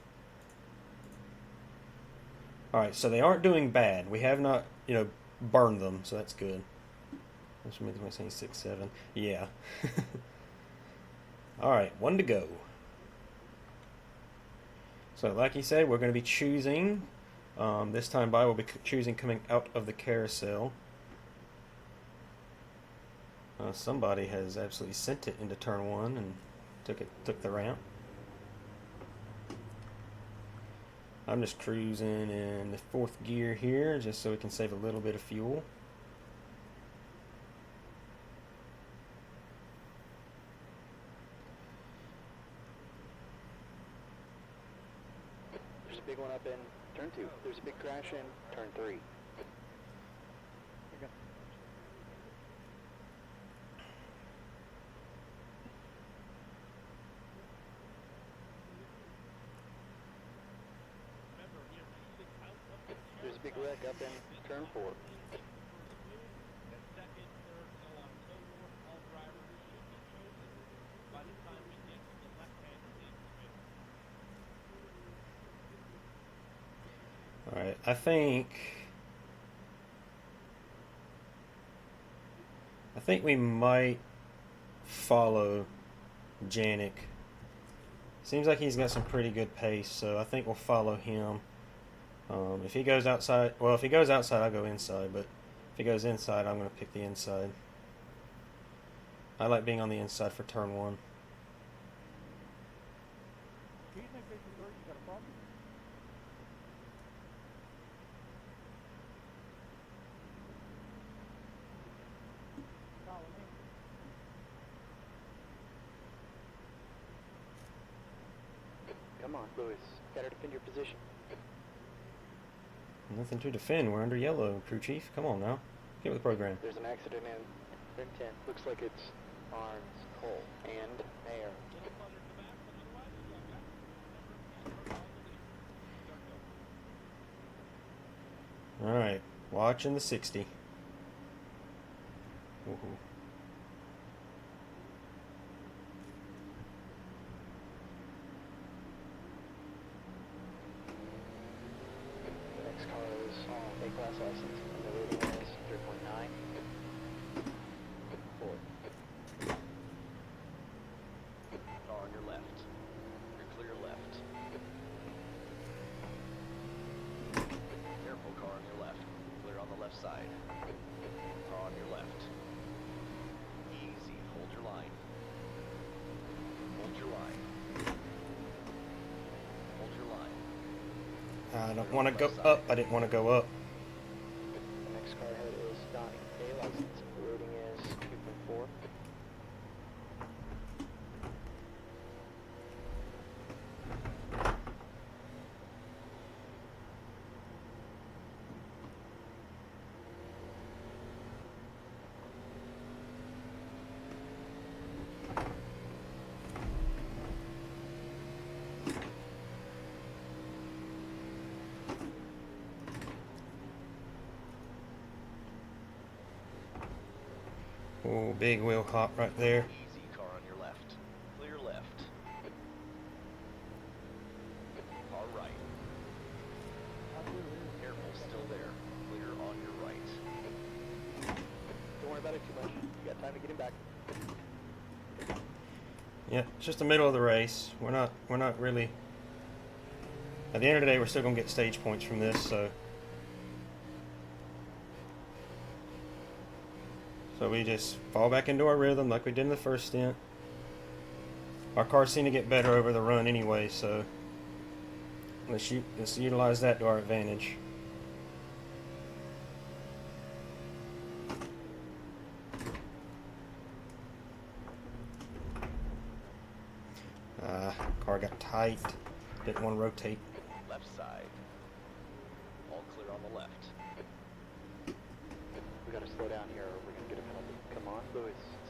All right, so they aren't doing bad. We have not, burned them, so that's good. Which means we're saying 6, 7. Yeah. All right, 1 to go. So, like he said, we're going to be choosing. This time by, we'll be choosing coming out of the carousel. Somebody has absolutely sent it into turn 1 and took the ramp. I'm just cruising in the 4th gear here, just so we can save a little bit of fuel. There's a big one up in turn 2. There's a big crash in turn 3. There's a big wreck up in turn 4. All right, I think we might follow Janik. Seems like he's got some pretty good pace, so I think we'll follow him. If he goes outside, I'll go inside, but if he goes inside, I'm going to pick the inside. I like being on the inside for turn 1. Come on, Lewis. Gotta defend your position. Nothing to defend. We're under yellow, crew chief. Come on now. Get with the program. There's an accident in turn 10. Looks like it's Arms, Cole, and Mayer. Alright. Watching the 60. Woohoo. The next car is A-class license. And the rating is 3.9. 4. Car on your left. You're clear left. Careful, car on your left. Clear on the left side. Car on your left. Easy. Hold your line. Hold your line. Hold your line. I don't want to go up. I didn't want to go up. The next car ahead is Donnie. A license. The rating is 2.4. Oh, big wheel hop right there. Easy, car on your left. Clear left. Car right. Careful, still there. Clear on your right. Don't worry about it too much. You got time to get him back. Yeah, it's just the middle of the race. We're not really. At the end of the day, we're still gonna get stage points from this, so we just fall back into our rhythm like we did in the first stint. Our cars seem to get better over the run anyway, so let's utilize that to our advantage. Car got tight. Didn't want to rotate. Left side. All clear on the left.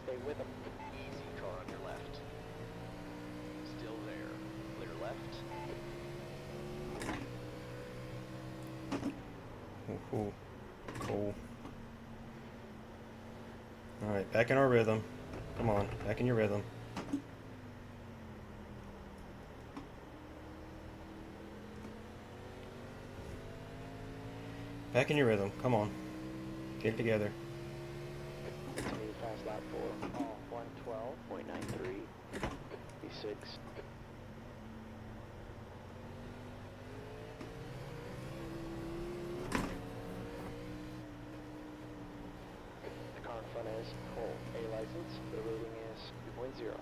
Stay with them. Easy, car on your left. Still there. Clear left. Ooh, ooh. Cool. Alright, back in our rhythm. Come on, back in your rhythm. Back in your rhythm. Come on. Get it together. Continue fast lap 4. All 112.93. V6. The car in front is full A license. The rating is 2.0.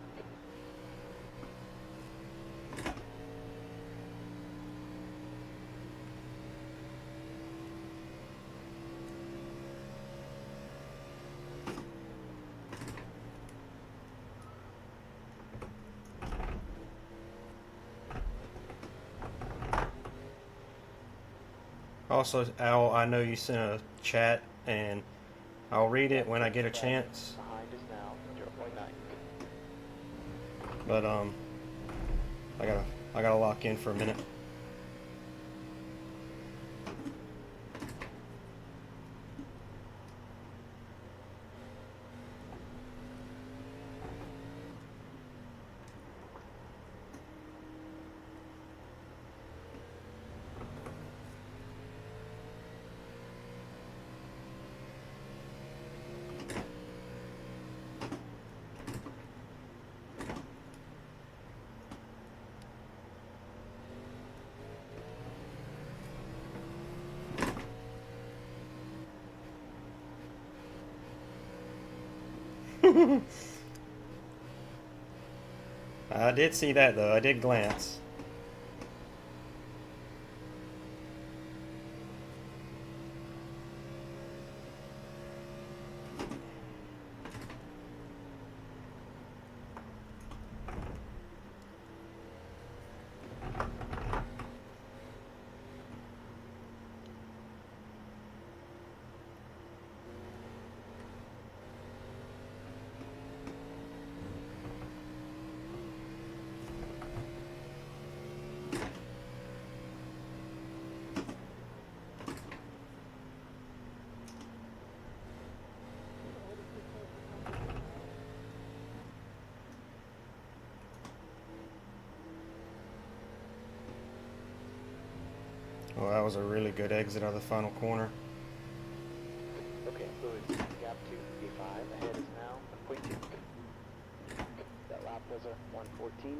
Also, Al, I know you sent a chat, and I'll read it when I get a chance. Behind is now 0.9. But I gotta lock in for a minute. I did see that though. I did glance. Well, that was a really good exit of the final corner. Okay, fluids. Gap 2, V5. Ahead is now 1.2. That lap was a 114.00.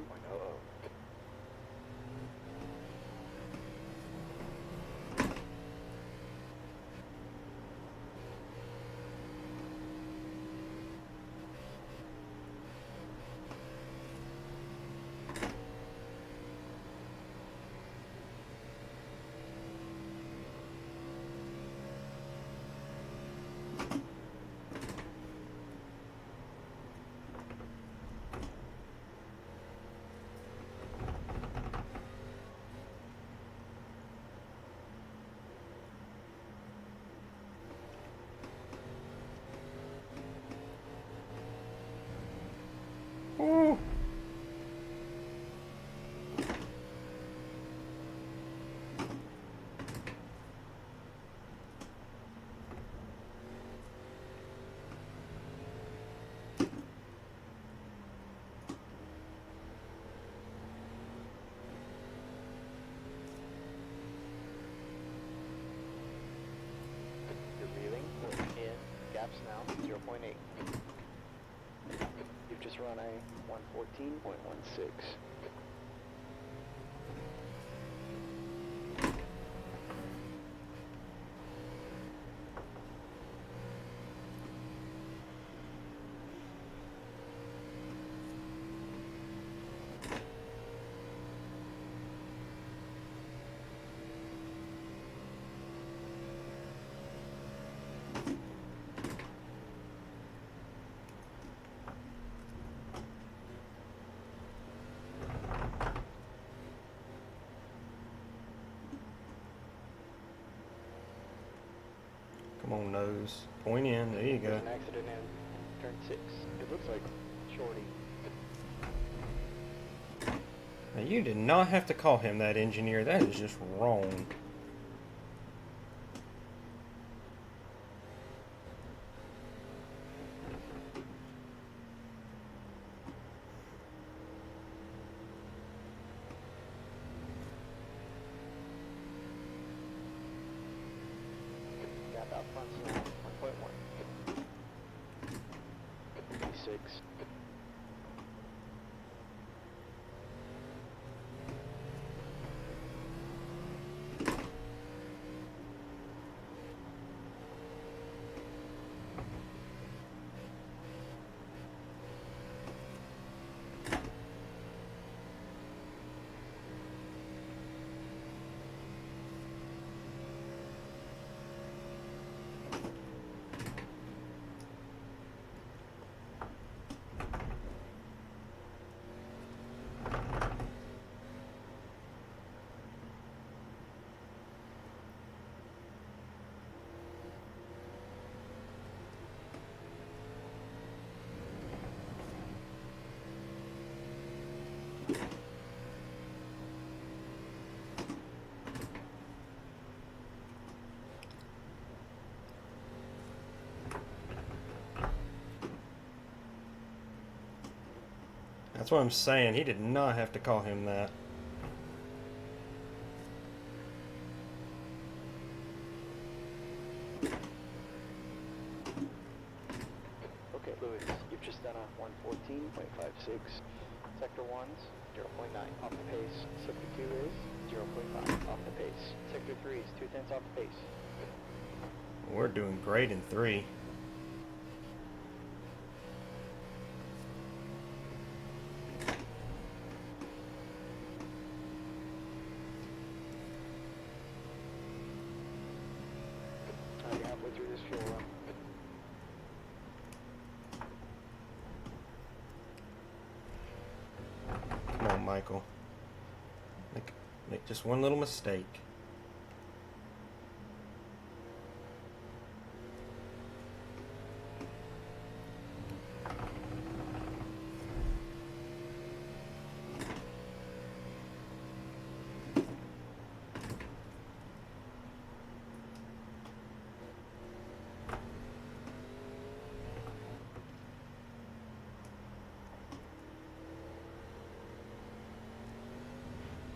Ooh. You're reeling. In. Gaps now 0.8. You've just run a 114.16. Come on, nose. Point in. There you go. There's an accident in turn 6. It looks like Shorty. Now, you did not have to call him that, engineer. That is just wrong. Gap out front now, 1.1. 6. That's what I'm saying. He did not have to call him that. Okay, Lewis, you've just done a 114.56. Sector 1's 0.9 off the pace. Sector 2 is 0.5 off the pace. Sector 3 is 0.2 off the pace. We're doing great in 3. You're halfway through this fuel run. Come on, Michael. Make just one little mistake.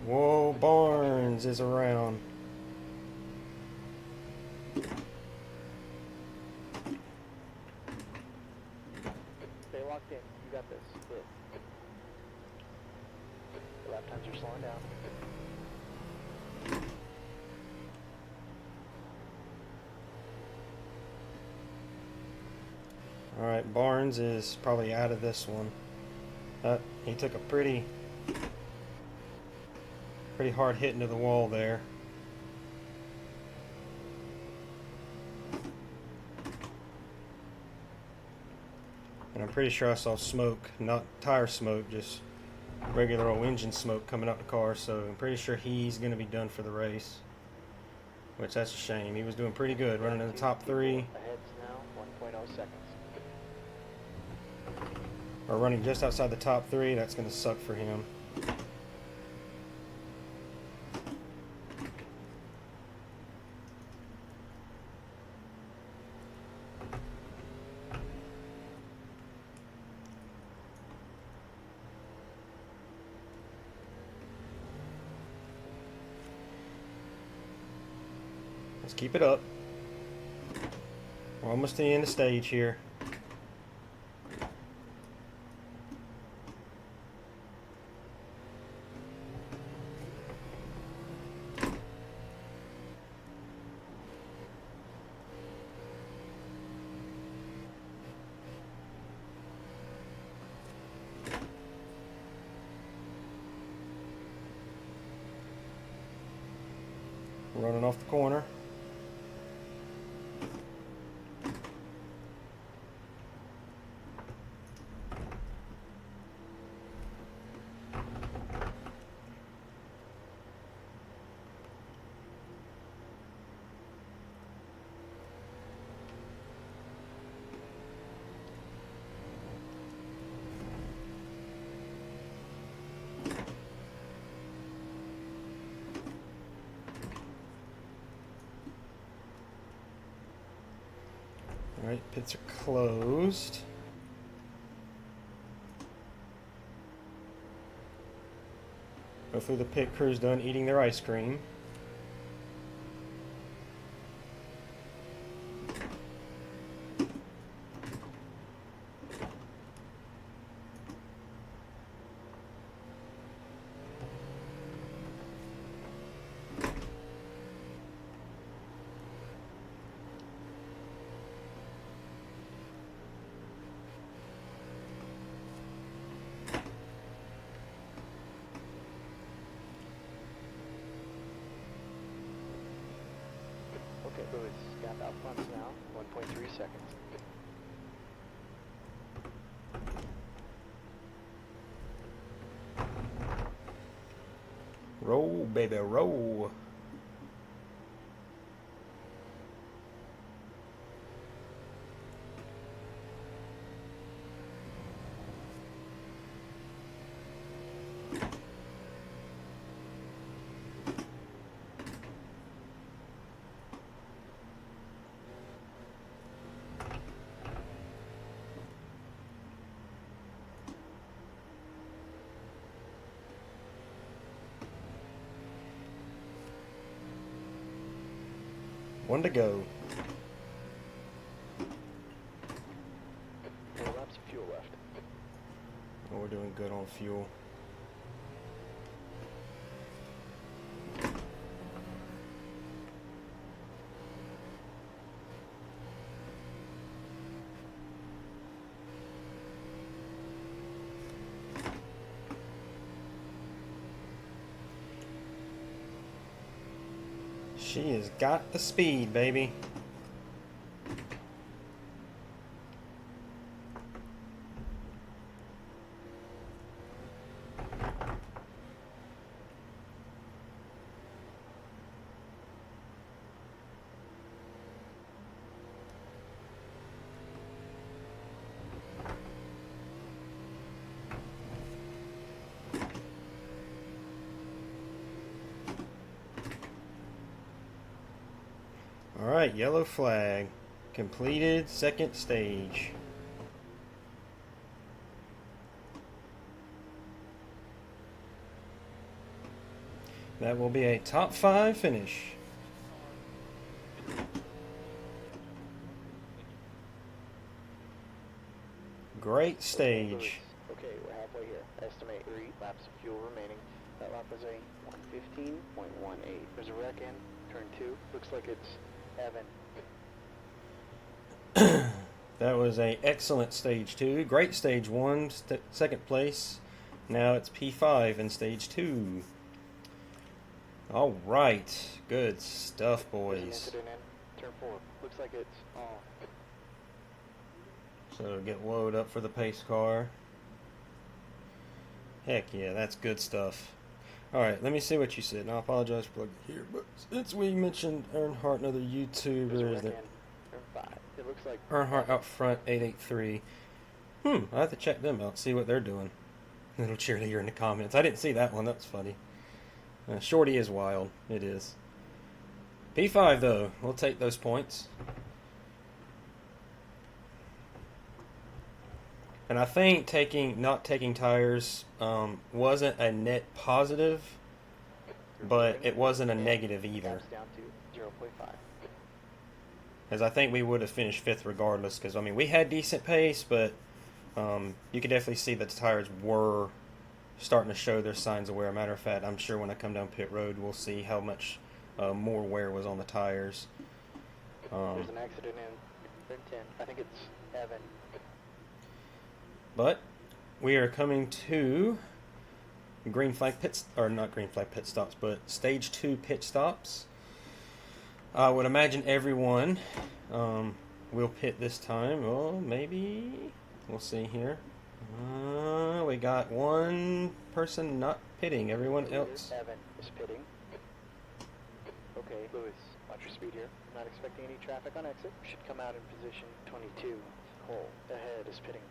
Whoa, Barnes is around. Stay locked in. You got this. Good. The lap times are slowing down. Alright, Barnes is probably out of this one. He took a pretty hard hit into the wall there. And I'm pretty sure I saw smoke, not tire smoke, just regular old engine smoke coming out the car, so I'm pretty sure he's going to be done for the race. Which, that's a shame. He was doing pretty good, running in the top 3, Ahead's now 1.0 seconds. or running just outside the top 3. That's going to suck for him. Let's keep it up. We're almost to the end of the stage here. Running off the corner. Alright, pits are closed. Hopefully the pit crew's done eating their ice cream. Okay, Lewis, gap out front now, 1.3 seconds. Roll, baby, roll. One to go. 4 laps of fuel left. Oh, we're doing good on fuel. She has got the speed, baby. Alright, yellow flag. Completed second stage. That will be a top 5 finish. Great stage. Okay, we're halfway here. Estimate 3 laps of fuel remaining. That lap was a 1:15.18. There's a wreck in turn 2. Looks like it's Evan. That was a excellent stage 2. Great stage 1, second place. Now it's P5 in stage 2. All right, good stuff, There's an boys. incident in turn 4. Looks like it's So get woed up for the pace car. Heck yeah, that's good stuff. All right, let me see what you said. Now I apologize for plugging here, but since we mentioned Earnhardt and other there's a YouTubers, wreck that in turn 5. It looks like Earnhardt out front 883. I have to check them out, see what they're doing. Little cheerleader in the comments. I didn't see that one. That's funny. Shorty is wild. It is. P5 though, we'll take those points. And I think not taking tires wasn't a net positive, but it wasn't a negative either. Laps down to 0.5. As I think we would have finished 5th regardless, because I mean we had decent pace, but you could definitely see that the tires were starting to show their signs of wear. Matter of fact, I'm sure when I come down pit road, we'll see how much more wear was on the tires. There's an accident in turn 10. I think it's Evan. But we are coming to green flag pits, or not green flag pit stops, but stage 2 pit stops. I would imagine everyone will pit this time. Well, maybe we'll see here. We got one person not pitting. Everyone else. Evan is pitting. Okay, Lewis, watch your speed here. I'm not expecting any traffic on exit. Should come out in position 22. Hole ahead is pitting.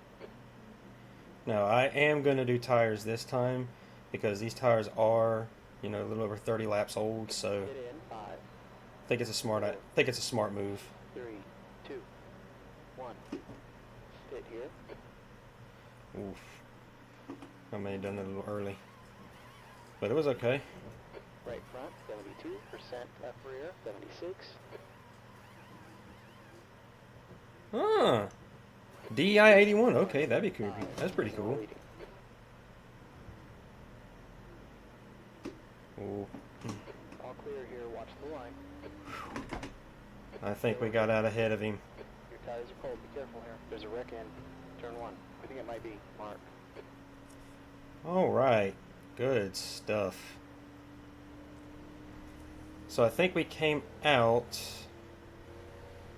Now I am going to do tires this time because these tires are, a little over 30 laps old. So Hit in 5, I think it's a smart move. 3, 2, 1. Fit here. Oof. I may have done that a little early. But it was okay. Right front, 72%. Left rear, 76. Ah. DEI 81. Okay, that'd be cool. That's pretty cool. Reading. Ooh. All clear here, watch the line. I think we got out ahead of him. Your tires are cold, be careful here. There's a wreck in turn 1. I think it might be Mark. All right. Good stuff. So I think we came out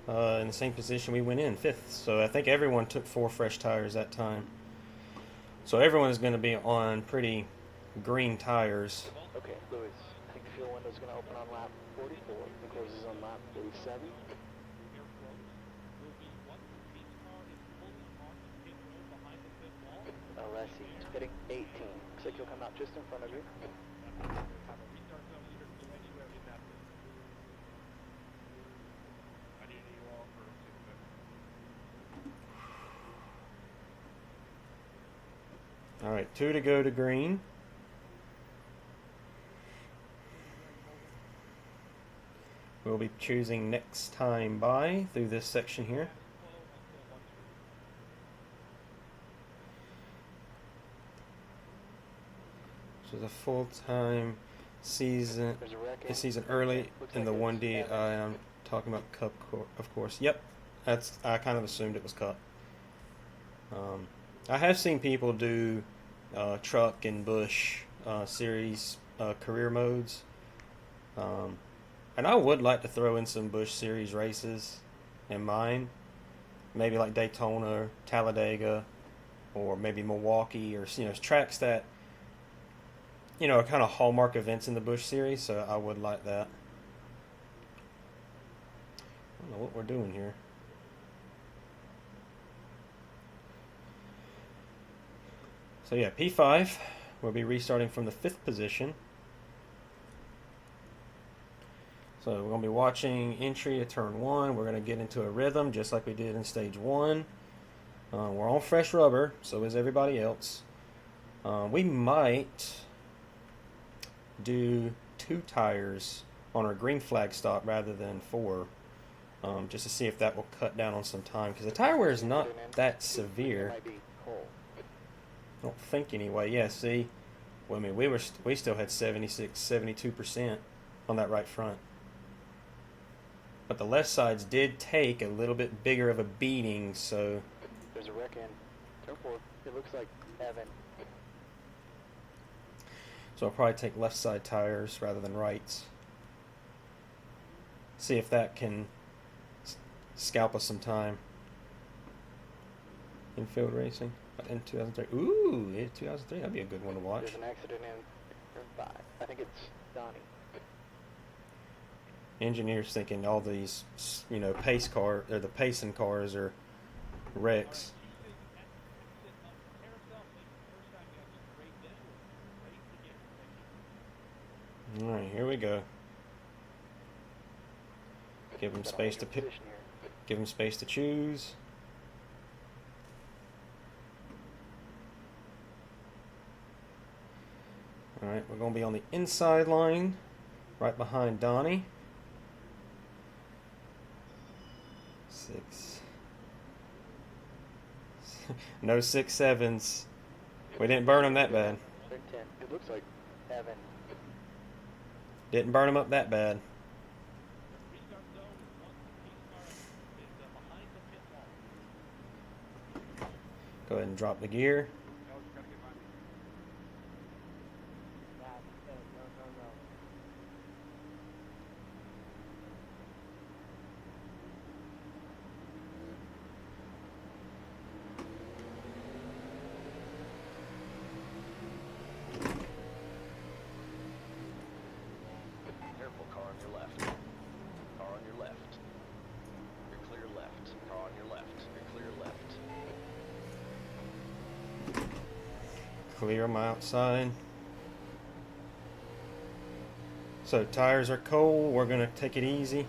in the same position we went in, 5th. So I think everyone took 4 fresh tires that time. So everyone's going to be on pretty green tires. Okay, Lewis, I think the fuel window's going to open on lap 44. It closes on lap 47. Airflow will be once the pace car is fully on the pit road behind the pit wall. Oh, I see. Hitting 18. Looks like you'll come out just in front of you. Have a restart zone leader to anywhere in that pit. I need you all for 6 minutes. All right, 2 to go to green. We'll be choosing next time by through this section here. So the full-time season, There's a wreck in. this season early Looks in like the it's 1D. Evan. I'm talking about Cup, of course. Yep, that's. I kind of assumed it was Cup. I have seen people do truck and bush series career modes, and I would like to throw in some bush series races in mine. Maybe like Daytona, or Talladega, or maybe Milwaukee, or tracks that are kind of hallmark events in the bush series. So I would like that. I don't know what we're doing here. So yeah, P5, we'll be restarting from the 5th position. So we're going to be watching entry to turn 1. We're going to get into a rhythm just like we did in stage 1. We're on fresh rubber, so is everybody else. We might do 2 tires on our green flag stop rather than 4, just to see if that will cut down on some time, because the tire wear is not that It severe. might be Cole. I don't think anyway. Yeah, see, well, I mean, we still had 76, 72% on that right front, but the left sides did take a little bit bigger of a beating. So There's a wreck in turn 4. It looks like Evan. I'll probably take left side tires rather than rights. See if that can scalp us some time. Infield racing in 2003. Ooh, yeah, 2003. That'd be a good one to watch. There's an accident in turn 5. I think it's Donnie. Engineers thinking all these, pace car or the pacing cars are wrecks. All right, here we go. Give them Got a space to good pick. position here. Give them space to choose. All right, we're going to be on the inside line, right behind Donnie. 6. No 6-7s. We didn't burn them that bad. Turn 10. It looks like Evan. Didn't burn them up that bad. Go ahead and drop the gear. Careful, car on your left. Car on your left. You're clear left. Car on your left. You're clear left. Clear them outside. So tires are cold. We're gonna take it easy.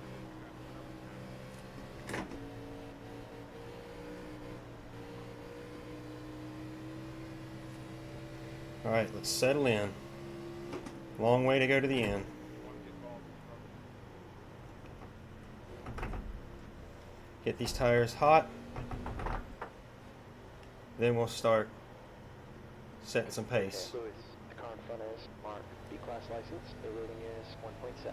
Alright, let's settle in. Long way to go to the end. Get these tires hot. Then we'll start setting some pace. Okay, Lewis, the car in front is marked B-Class license. The rating is 1.7.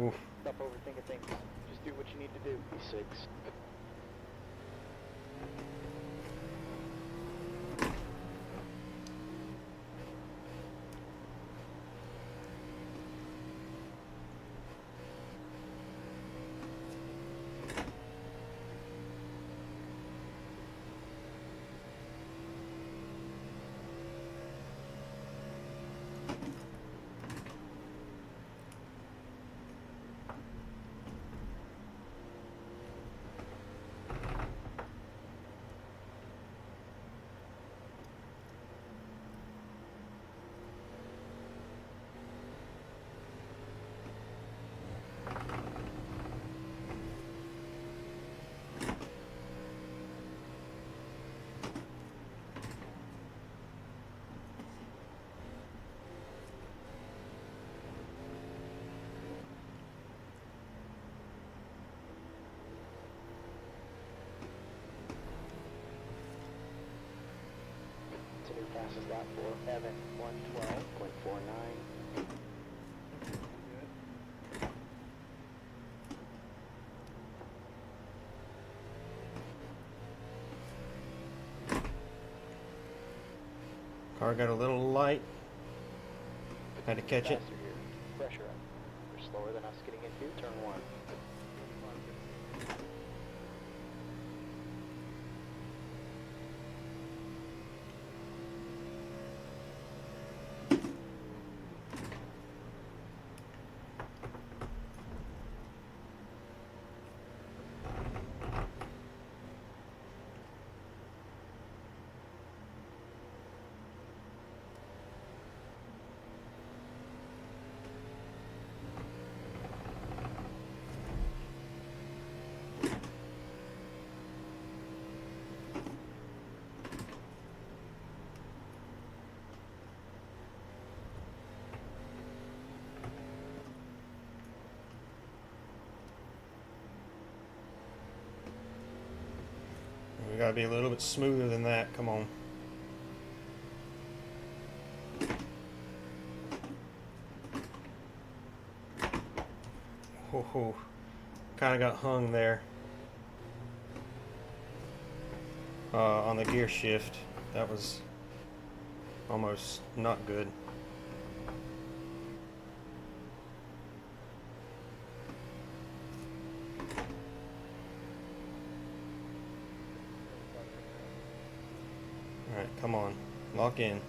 Oof. Stop overthinking things. Just do what you need to do. B6. To new fastest lap for Evan 112.49. Car got a little light. Had to catch it. Faster here. Pressure up. You're slower than us getting into turn 1. We gotta be a little bit smoother than that. Come on. Oh, kind of got hung there on the gear shift. That was almost not good. All right, come on, lock in.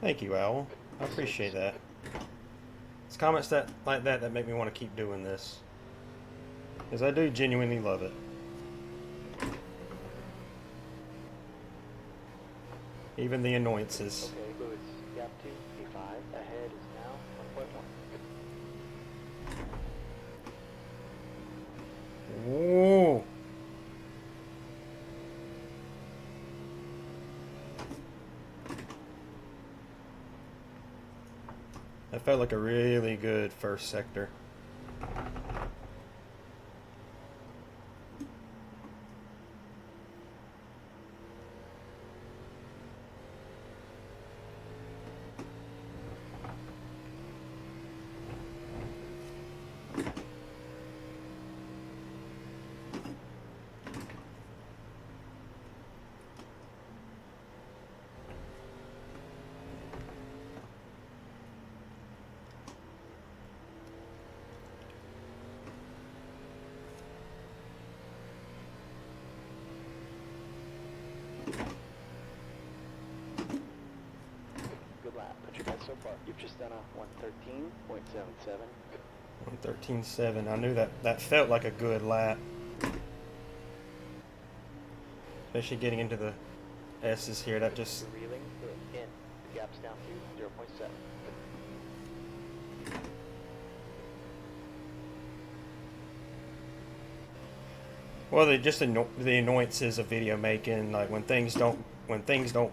Thank you, Owl. I appreciate that. It's comments like that that make me want to keep doing this, because I do genuinely love it. Even the annoyances. Okay, Lewis, gap 2, P5. Ahead is now 1.1. Whoa! Felt like a really good first sector. Good lap. Put your best so far. You've just done a 113.77. 113.7. I knew that felt like a good lap. Especially getting into the S's here. That just... You're reeling in. The gap's down to 0.7. Well, the annoyances of video making, like when things don't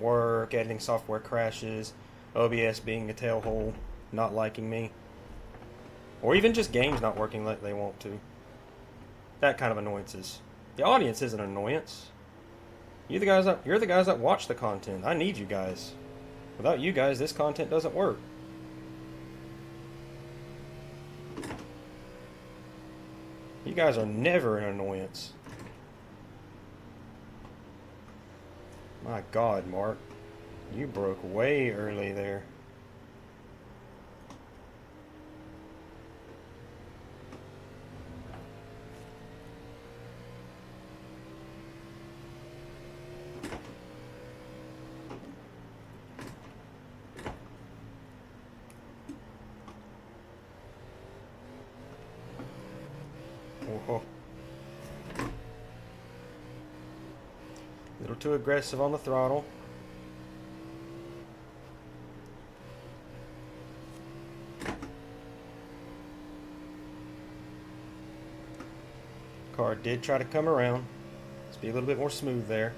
work, editing software crashes, OBS being a tailhole, not liking me, or even just games not working like they want to. That kind of annoyances. The audience is an annoyance. You're the guys that watch the content. I need you guys. Without you guys, this content doesn't work. You guys are never an annoyance. My God, Mark. You broke way early there. Whoa. A little too aggressive on the throttle. Car did try to come around. Let's be a little bit more smooth there.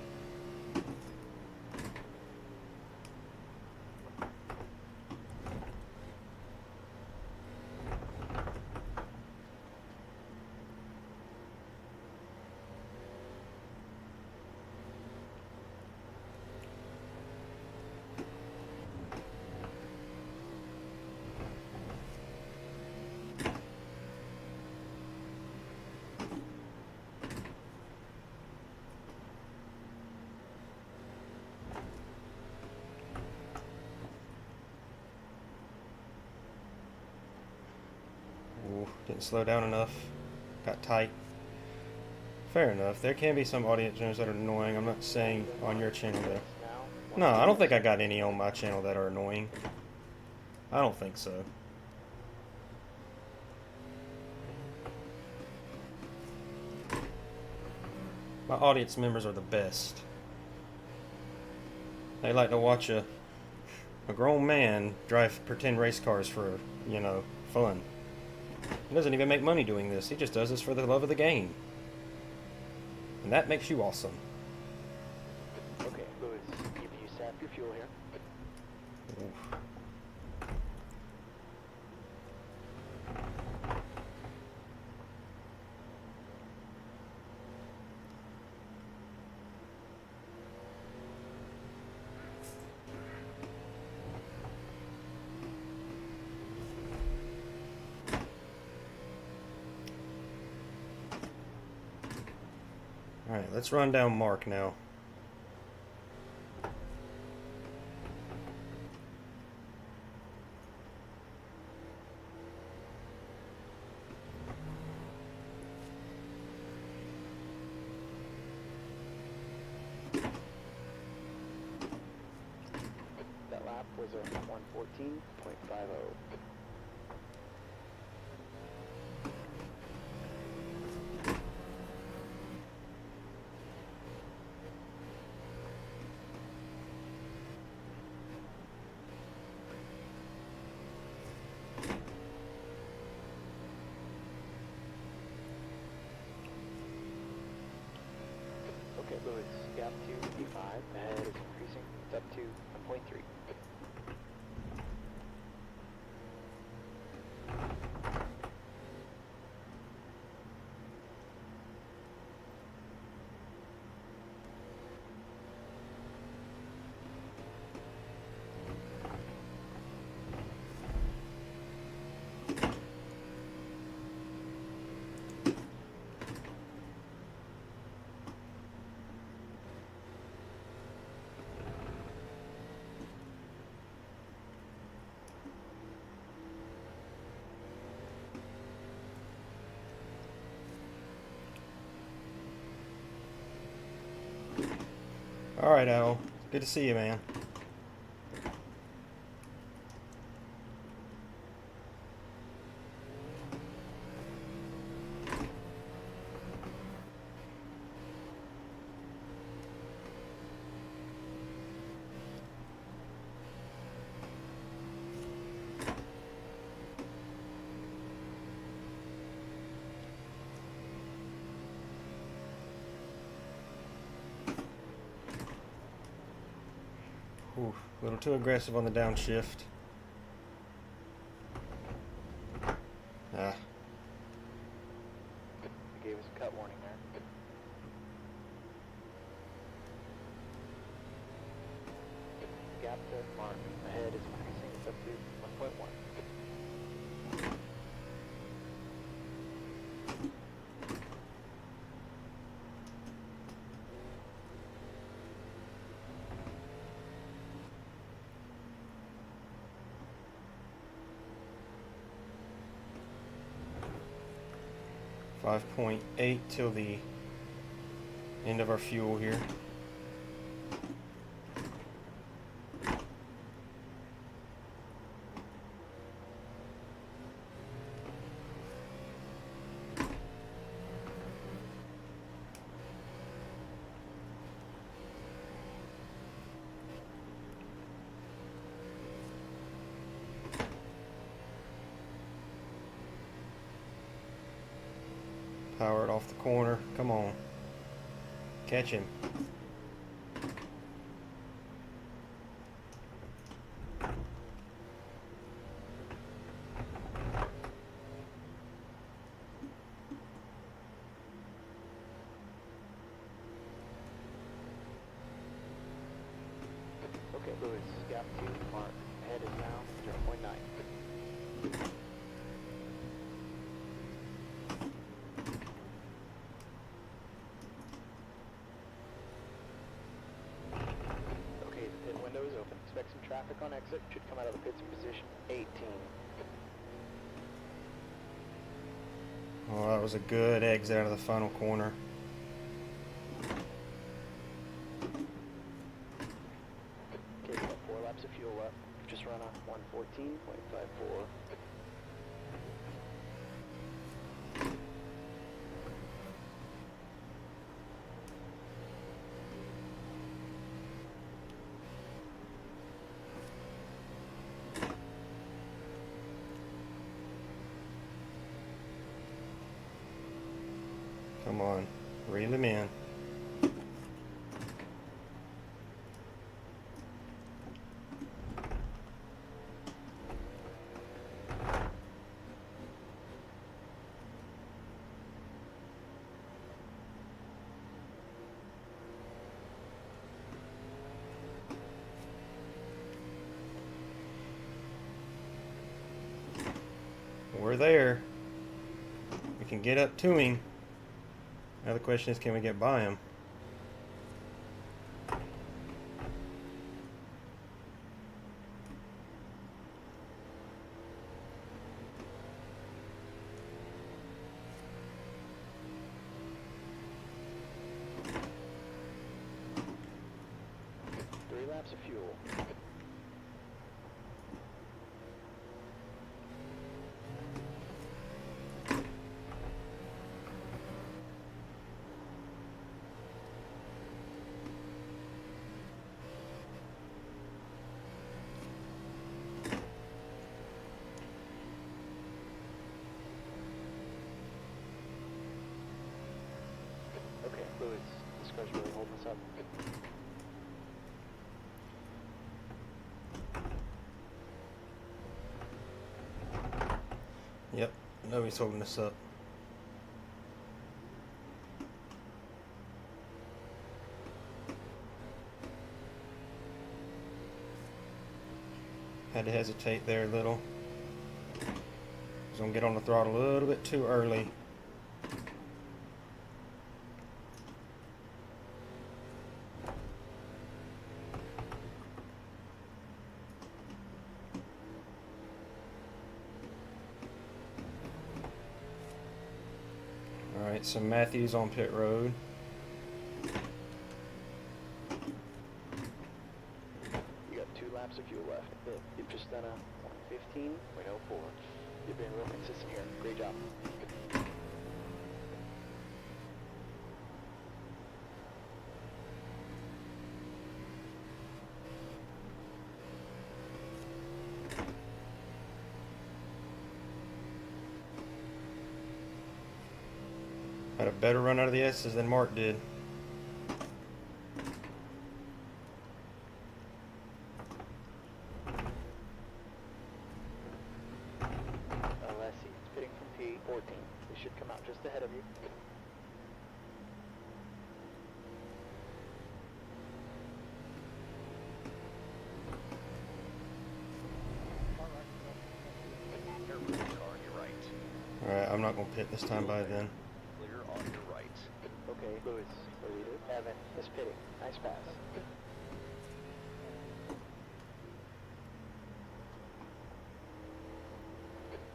Ooh, didn't slow down enough. Got tight. Fair enough. There can be some audience members that are annoying. I'm not saying on your channel though. No, I don't think I got any on my channel that are annoying. I don't think so. My audience members are the best. They like to watch a grown man drive pretend race cars for, you know, fun. He doesn't even make money doing this. He just does this for the love of the game. And that makes you awesome. Okay, Lewis, you sap your fuel here. Oof. Alright, let's run down Mark now. That lap was a 114.50. Okay, Lewis, gap to B5, ahead is increasing, it's up to 1.3. All right, Al. Good to see you, man. Ooh, a little too aggressive on the downshift. Ah, They gave us a cut warning there. Gap to mark. Ahead is increasing. It's up to 1.1. .8 till the end of our fuel here. Power it off the corner. Come on. Catch him. Okay, Lewis, gap to mark. Ahead is now 0.9. Okay, the pit window is open. Expect some traffic on exit. Should come out of the pits in position 18. Oh, that was a good exit out of the final corner. Okay, we got 4 laps of fuel left. Just run a 114.54. Come on. Reel him in. We're there. We can get up to him. Now the question is, can we get by him? Three laps of fuel. Okay, Lewis, this car's really holding us up. Yep, nobody's holding us up. Had to hesitate there a little. Was gonna get on the throttle a little bit too early. Alright, so Matthews on pit road. done a 115.04. You've been real consistent here. Great job. Had a better run out of the S's than Mark did. Alessi, spitting from P14. They should come out just ahead of you. Careful, car on your right. Alright, I'm not going to pit this time by then. Clear on your right. Okay, Lewis, the leader. Evan is pitting. Nice pass.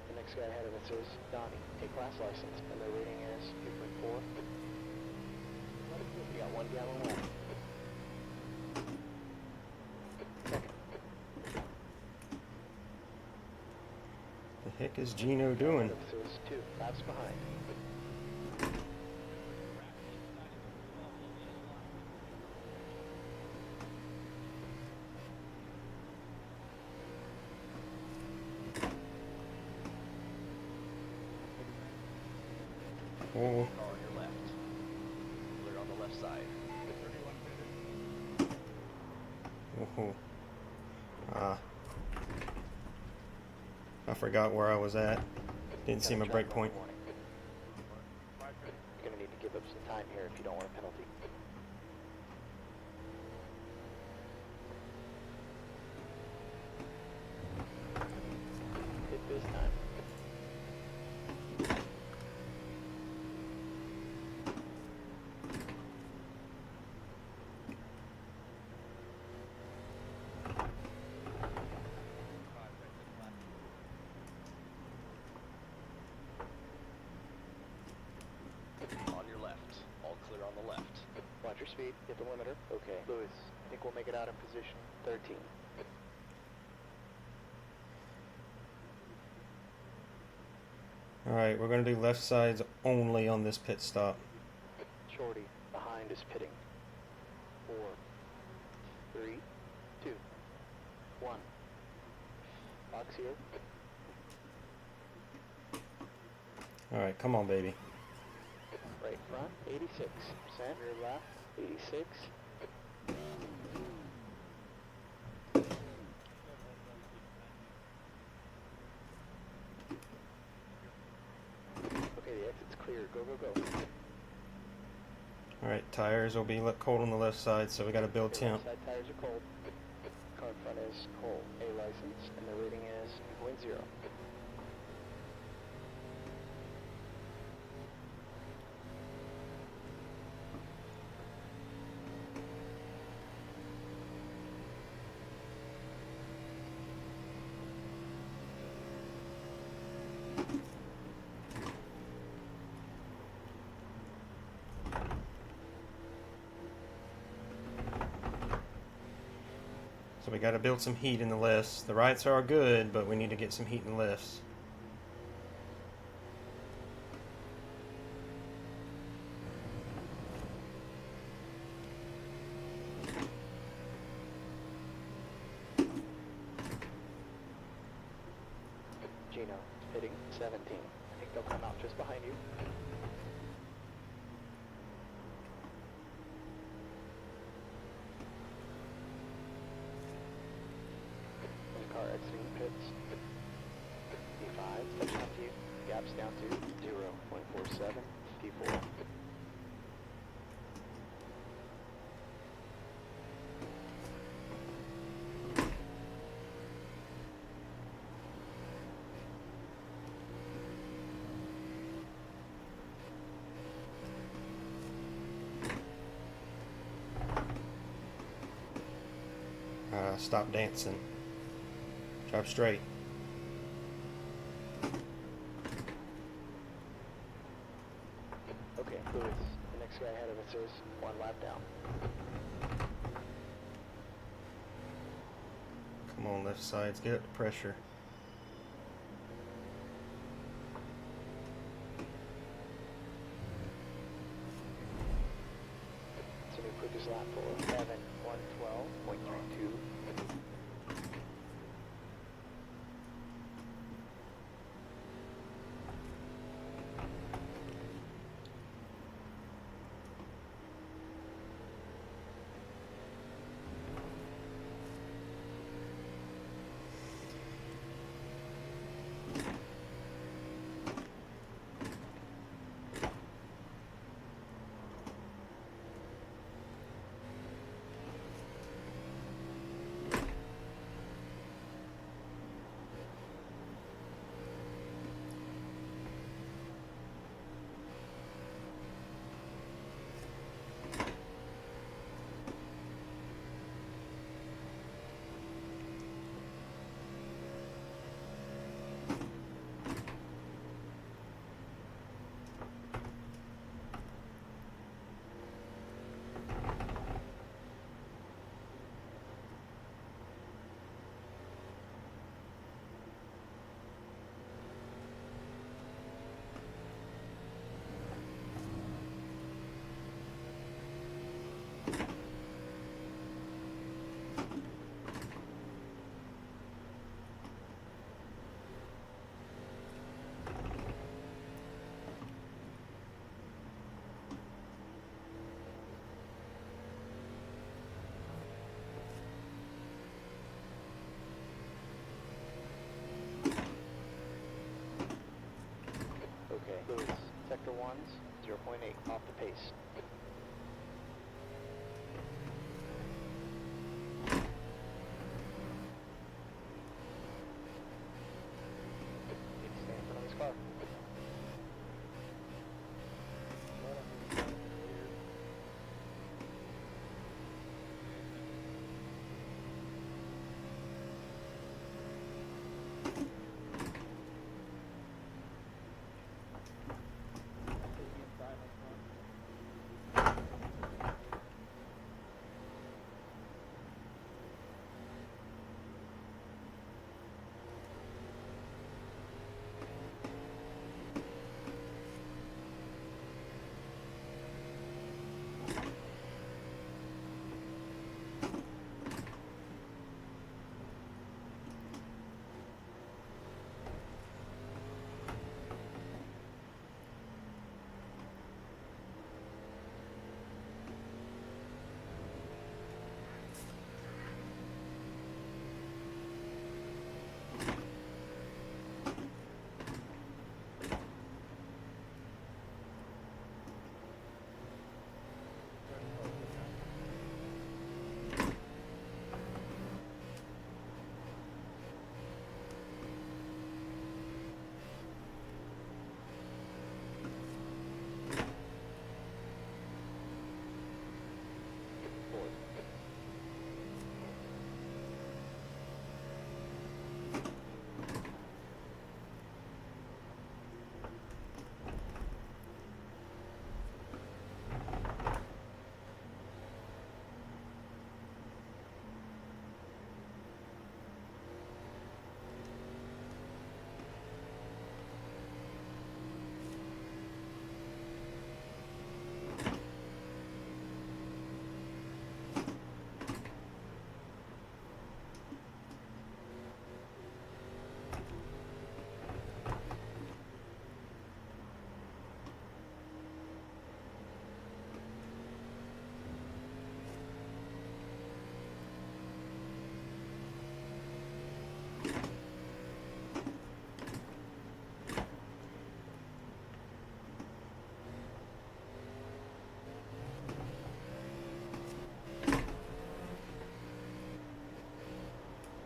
The next guy ahead of us is Donnie, A-class license, and their rating is 2.4. We got 1 gallon left. Second. The heck is Gino doing? Ahead of us is 2 laps behind. Oh, Car on your left. Clear on the left side. oh. Ah. I forgot where I was at. Didn't see my break point. You're gonna need to give up some time here if you don't want a penalty. Hit this time. On your left. All clear on the left. Watch your speed. Hit the limiter. Okay. Lewis, I think we'll make it out in position 13. Alright, we're going to do left sides only on this pit stop. Shorty, behind is pitting. 4, 3, 2, 1. Box here. Alright, come on, baby. Right front, 86%. Rear left, 86. Okay, the exit's clear. Go, go, go. Alright, tires will be cold on the left side, so we got to build Okay, temp. left side tires are cold. Car in front is cold. A license, and the rating is 2.0. So we got to build some heat in the lifts. The rights are good, but we need to get some heat in the lifts. Gino, hitting 17. I think they'll come out just behind you. One car exiting the pits. P5, touching up to you. Gaps down to 0.47. P4. Stop dancing. Drive straight. Okay, Lewis, the next guy ahead of us is 1 lap down. Come on, left sides, get up to pressure. It's a new quickest lap for 112.32. Okay, Lewis, sector 1's 0.8 off the pace. Need to stay in front of his car.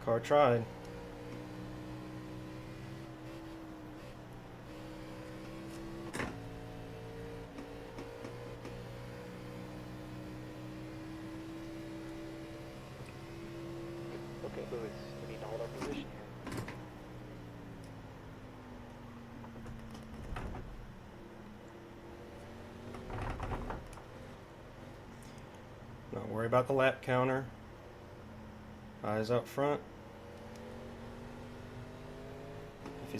Car tried. Okay, Lewis, we need to hold our position here. Not worry about the lap counter. Eyes up front.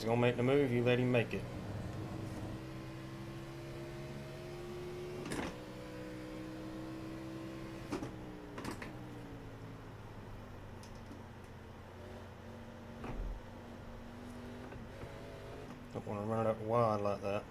he's gonna make the move, you let him make it. Don't want to run it up wide like that.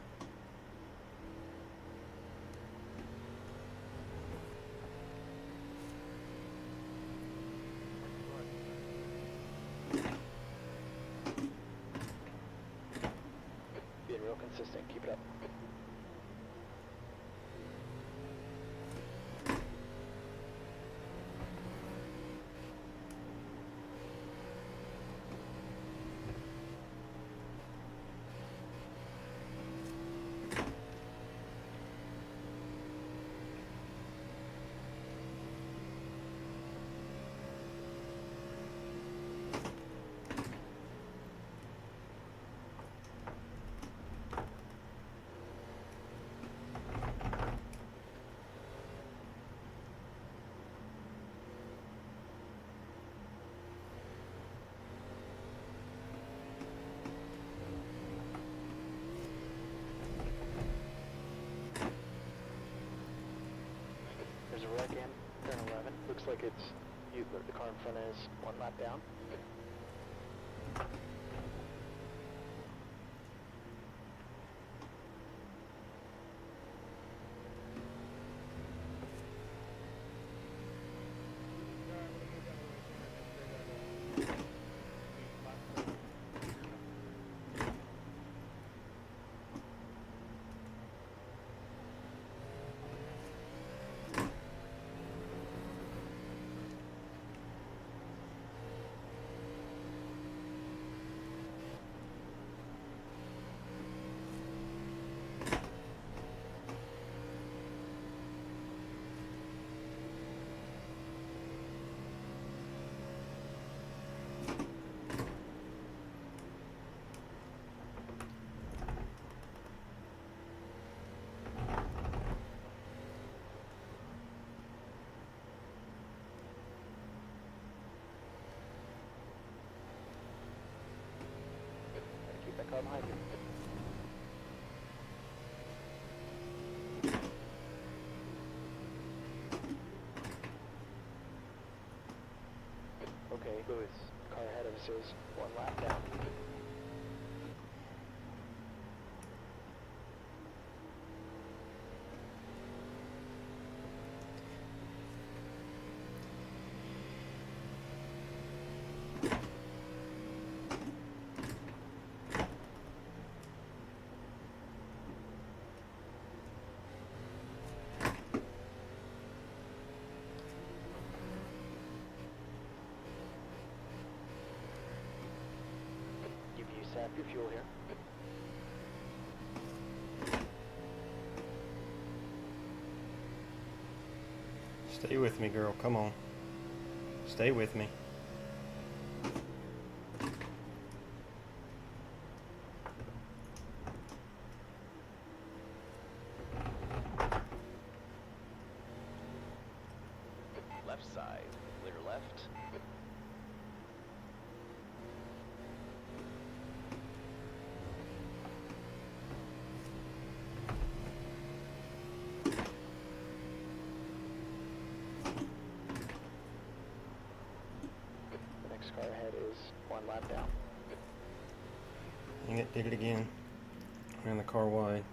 Being real consistent. Keep it up. There's a wreck in turn 11. Looks like it's you. The car in front is one lap down. Keep that car behind you. Okay, Lewis. Car ahead of us is one lap down. Give you sap your fuel here. Stay with me, girl. Come on. Stay with me. Left side, clear left. The next car ahead is one lap down. Dang it, did it again. Ran the car wide.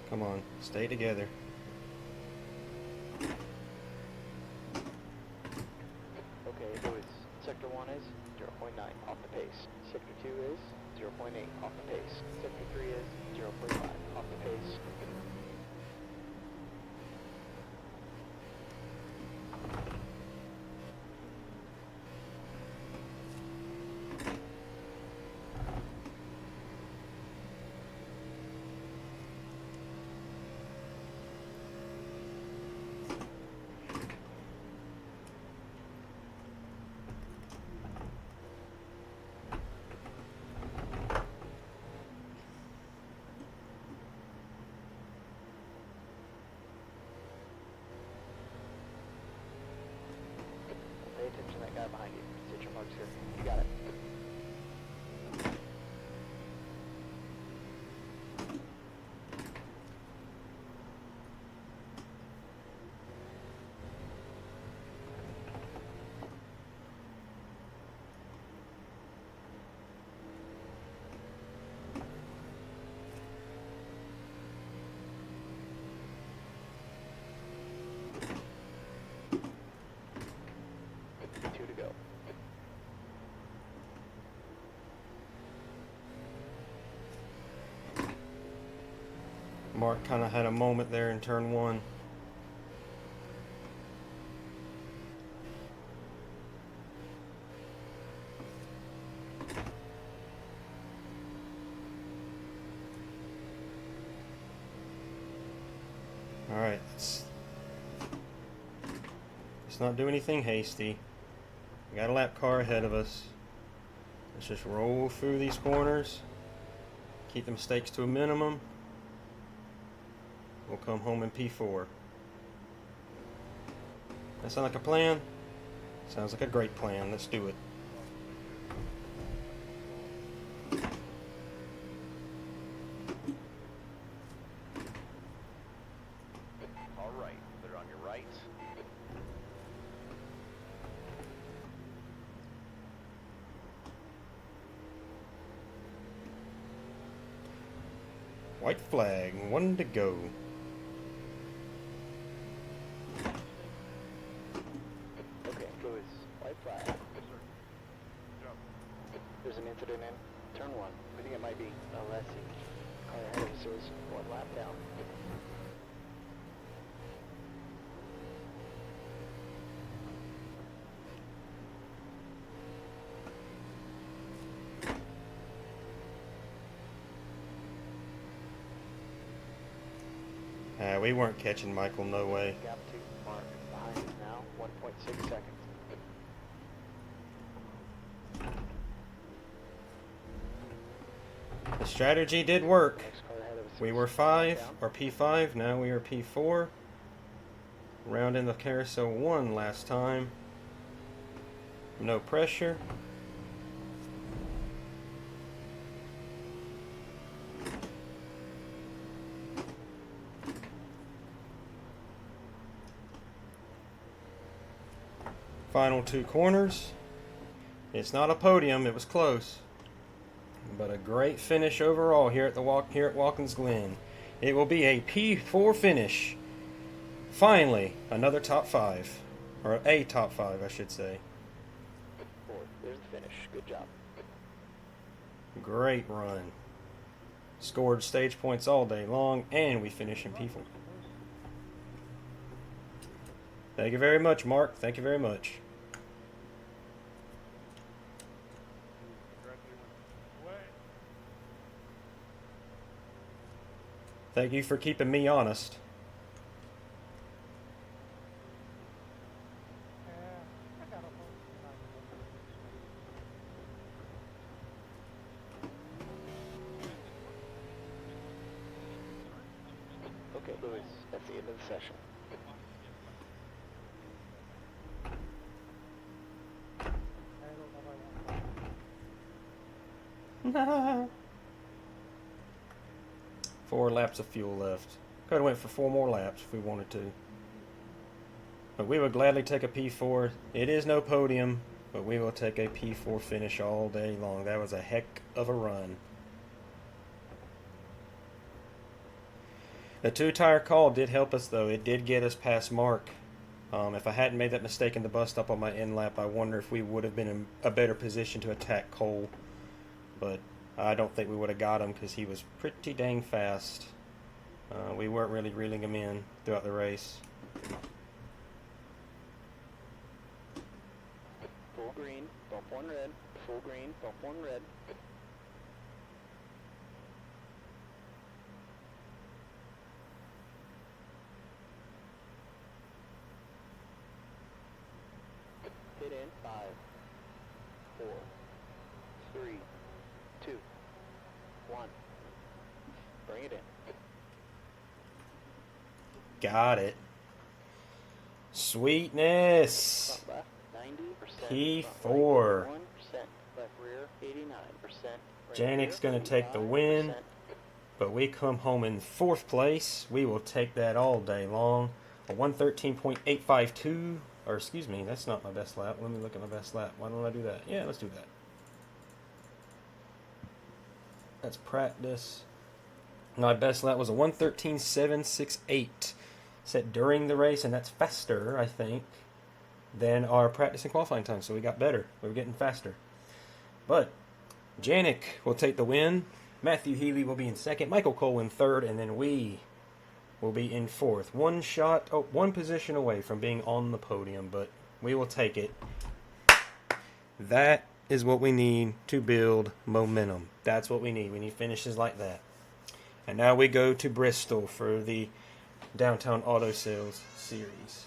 Come on, stay together. Okay, Lewis. Sector 1 is 0.9 off the pace. Sector 2 is 0.8 off the pace. Sector 3 is 0.5 off the pace. sector. You got it. Two to go. Mark kind of had a moment there in turn one. All right, let's not do anything hasty. We got a lap car ahead of us. Let's just roll through these corners. Keep the mistakes to a minimum. We'll come home in P4. That sound like a plan? Sounds like a great plan. Let's do it. All right, they're on your right. White flag, 1 to go. Okay, Lewis, white flag. Yes, sir. Good job. There's an incident in turn one. I think it might be a lessee. Car ahead of us is one lap down. We weren't catching Michael, no way. Gap to Mark. Behind us now, 1.6 seconds. The strategy did work. Next car ahead of us We is were one 5 lap down. or P5, now we are P4. Round in the carousel 1 last time. No pressure. Final 2 corners. It's not a podium, it was close. But a great finish overall here at Watkins Glen. It will be a P4 finish. Finally, another top 5. Or a top 5, I should say. Fourth. There's the finish. Good job. Great run. Scored stage points all day long, and we finish in P4. Thank you very much, Mark. Thank you very much. Away. Thank you for keeping me honest. I got a little Okay, Lewis, that's the end of the session. I don't know if I want to. 4 laps of fuel left. Could have went for 4 more laps if we wanted to. But we would gladly take a P4. It is no podium, but we will take a P4 finish all day long. That was a heck of a run. The 2-tire call did help us, though. It did get us past Mark. If I hadn't made that mistake in the bus stop on my end lap, I wonder if we would have been in a better position to attack Cole. But I don't think we would have got him because he was pretty dang fast. We weren't really reeling him in throughout the race. Full green, bump one red. Full green, bump one red. Hit in 5, 4, 3, 2, 1. Bring it in. Got it. Sweetness. Front left, 90%. P4. Front right, 1. Janik's going to take the win, but we come home in fourth place. We will take that all day long. A 113.852, or excuse me, that's not my best lap. Let me look at my best lap. Why don't I do that? Yeah, let's do that. That's practice. My best lap was a 113.768 set during the race, and that's faster, I think, than our practice and qualifying time. So we got better. We were getting faster. But Janik will take the win. Matthew Healy will be in second. Michael Cole in third, and then we will be in fourth. One position away from being on the podium, but we will take it. That is what we need to build momentum. That's what we need. We need finishes like that. And now we go to Bristol for the Downtown Auto Sales Series.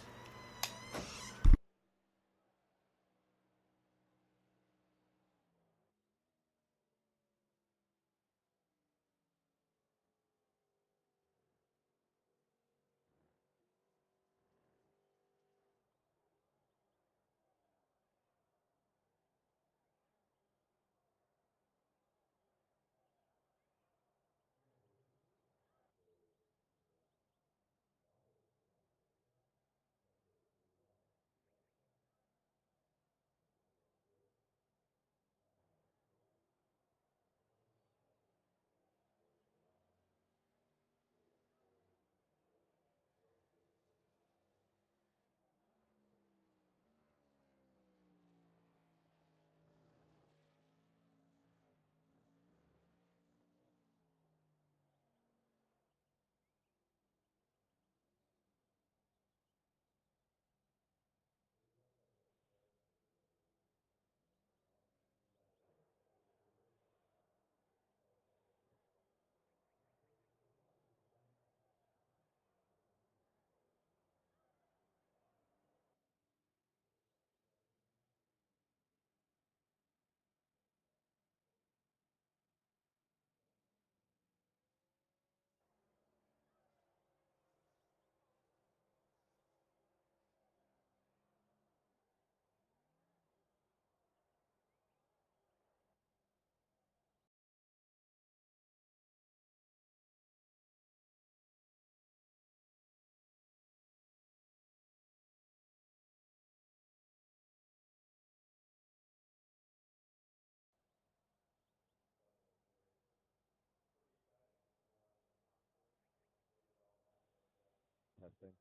Testing,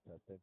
testing.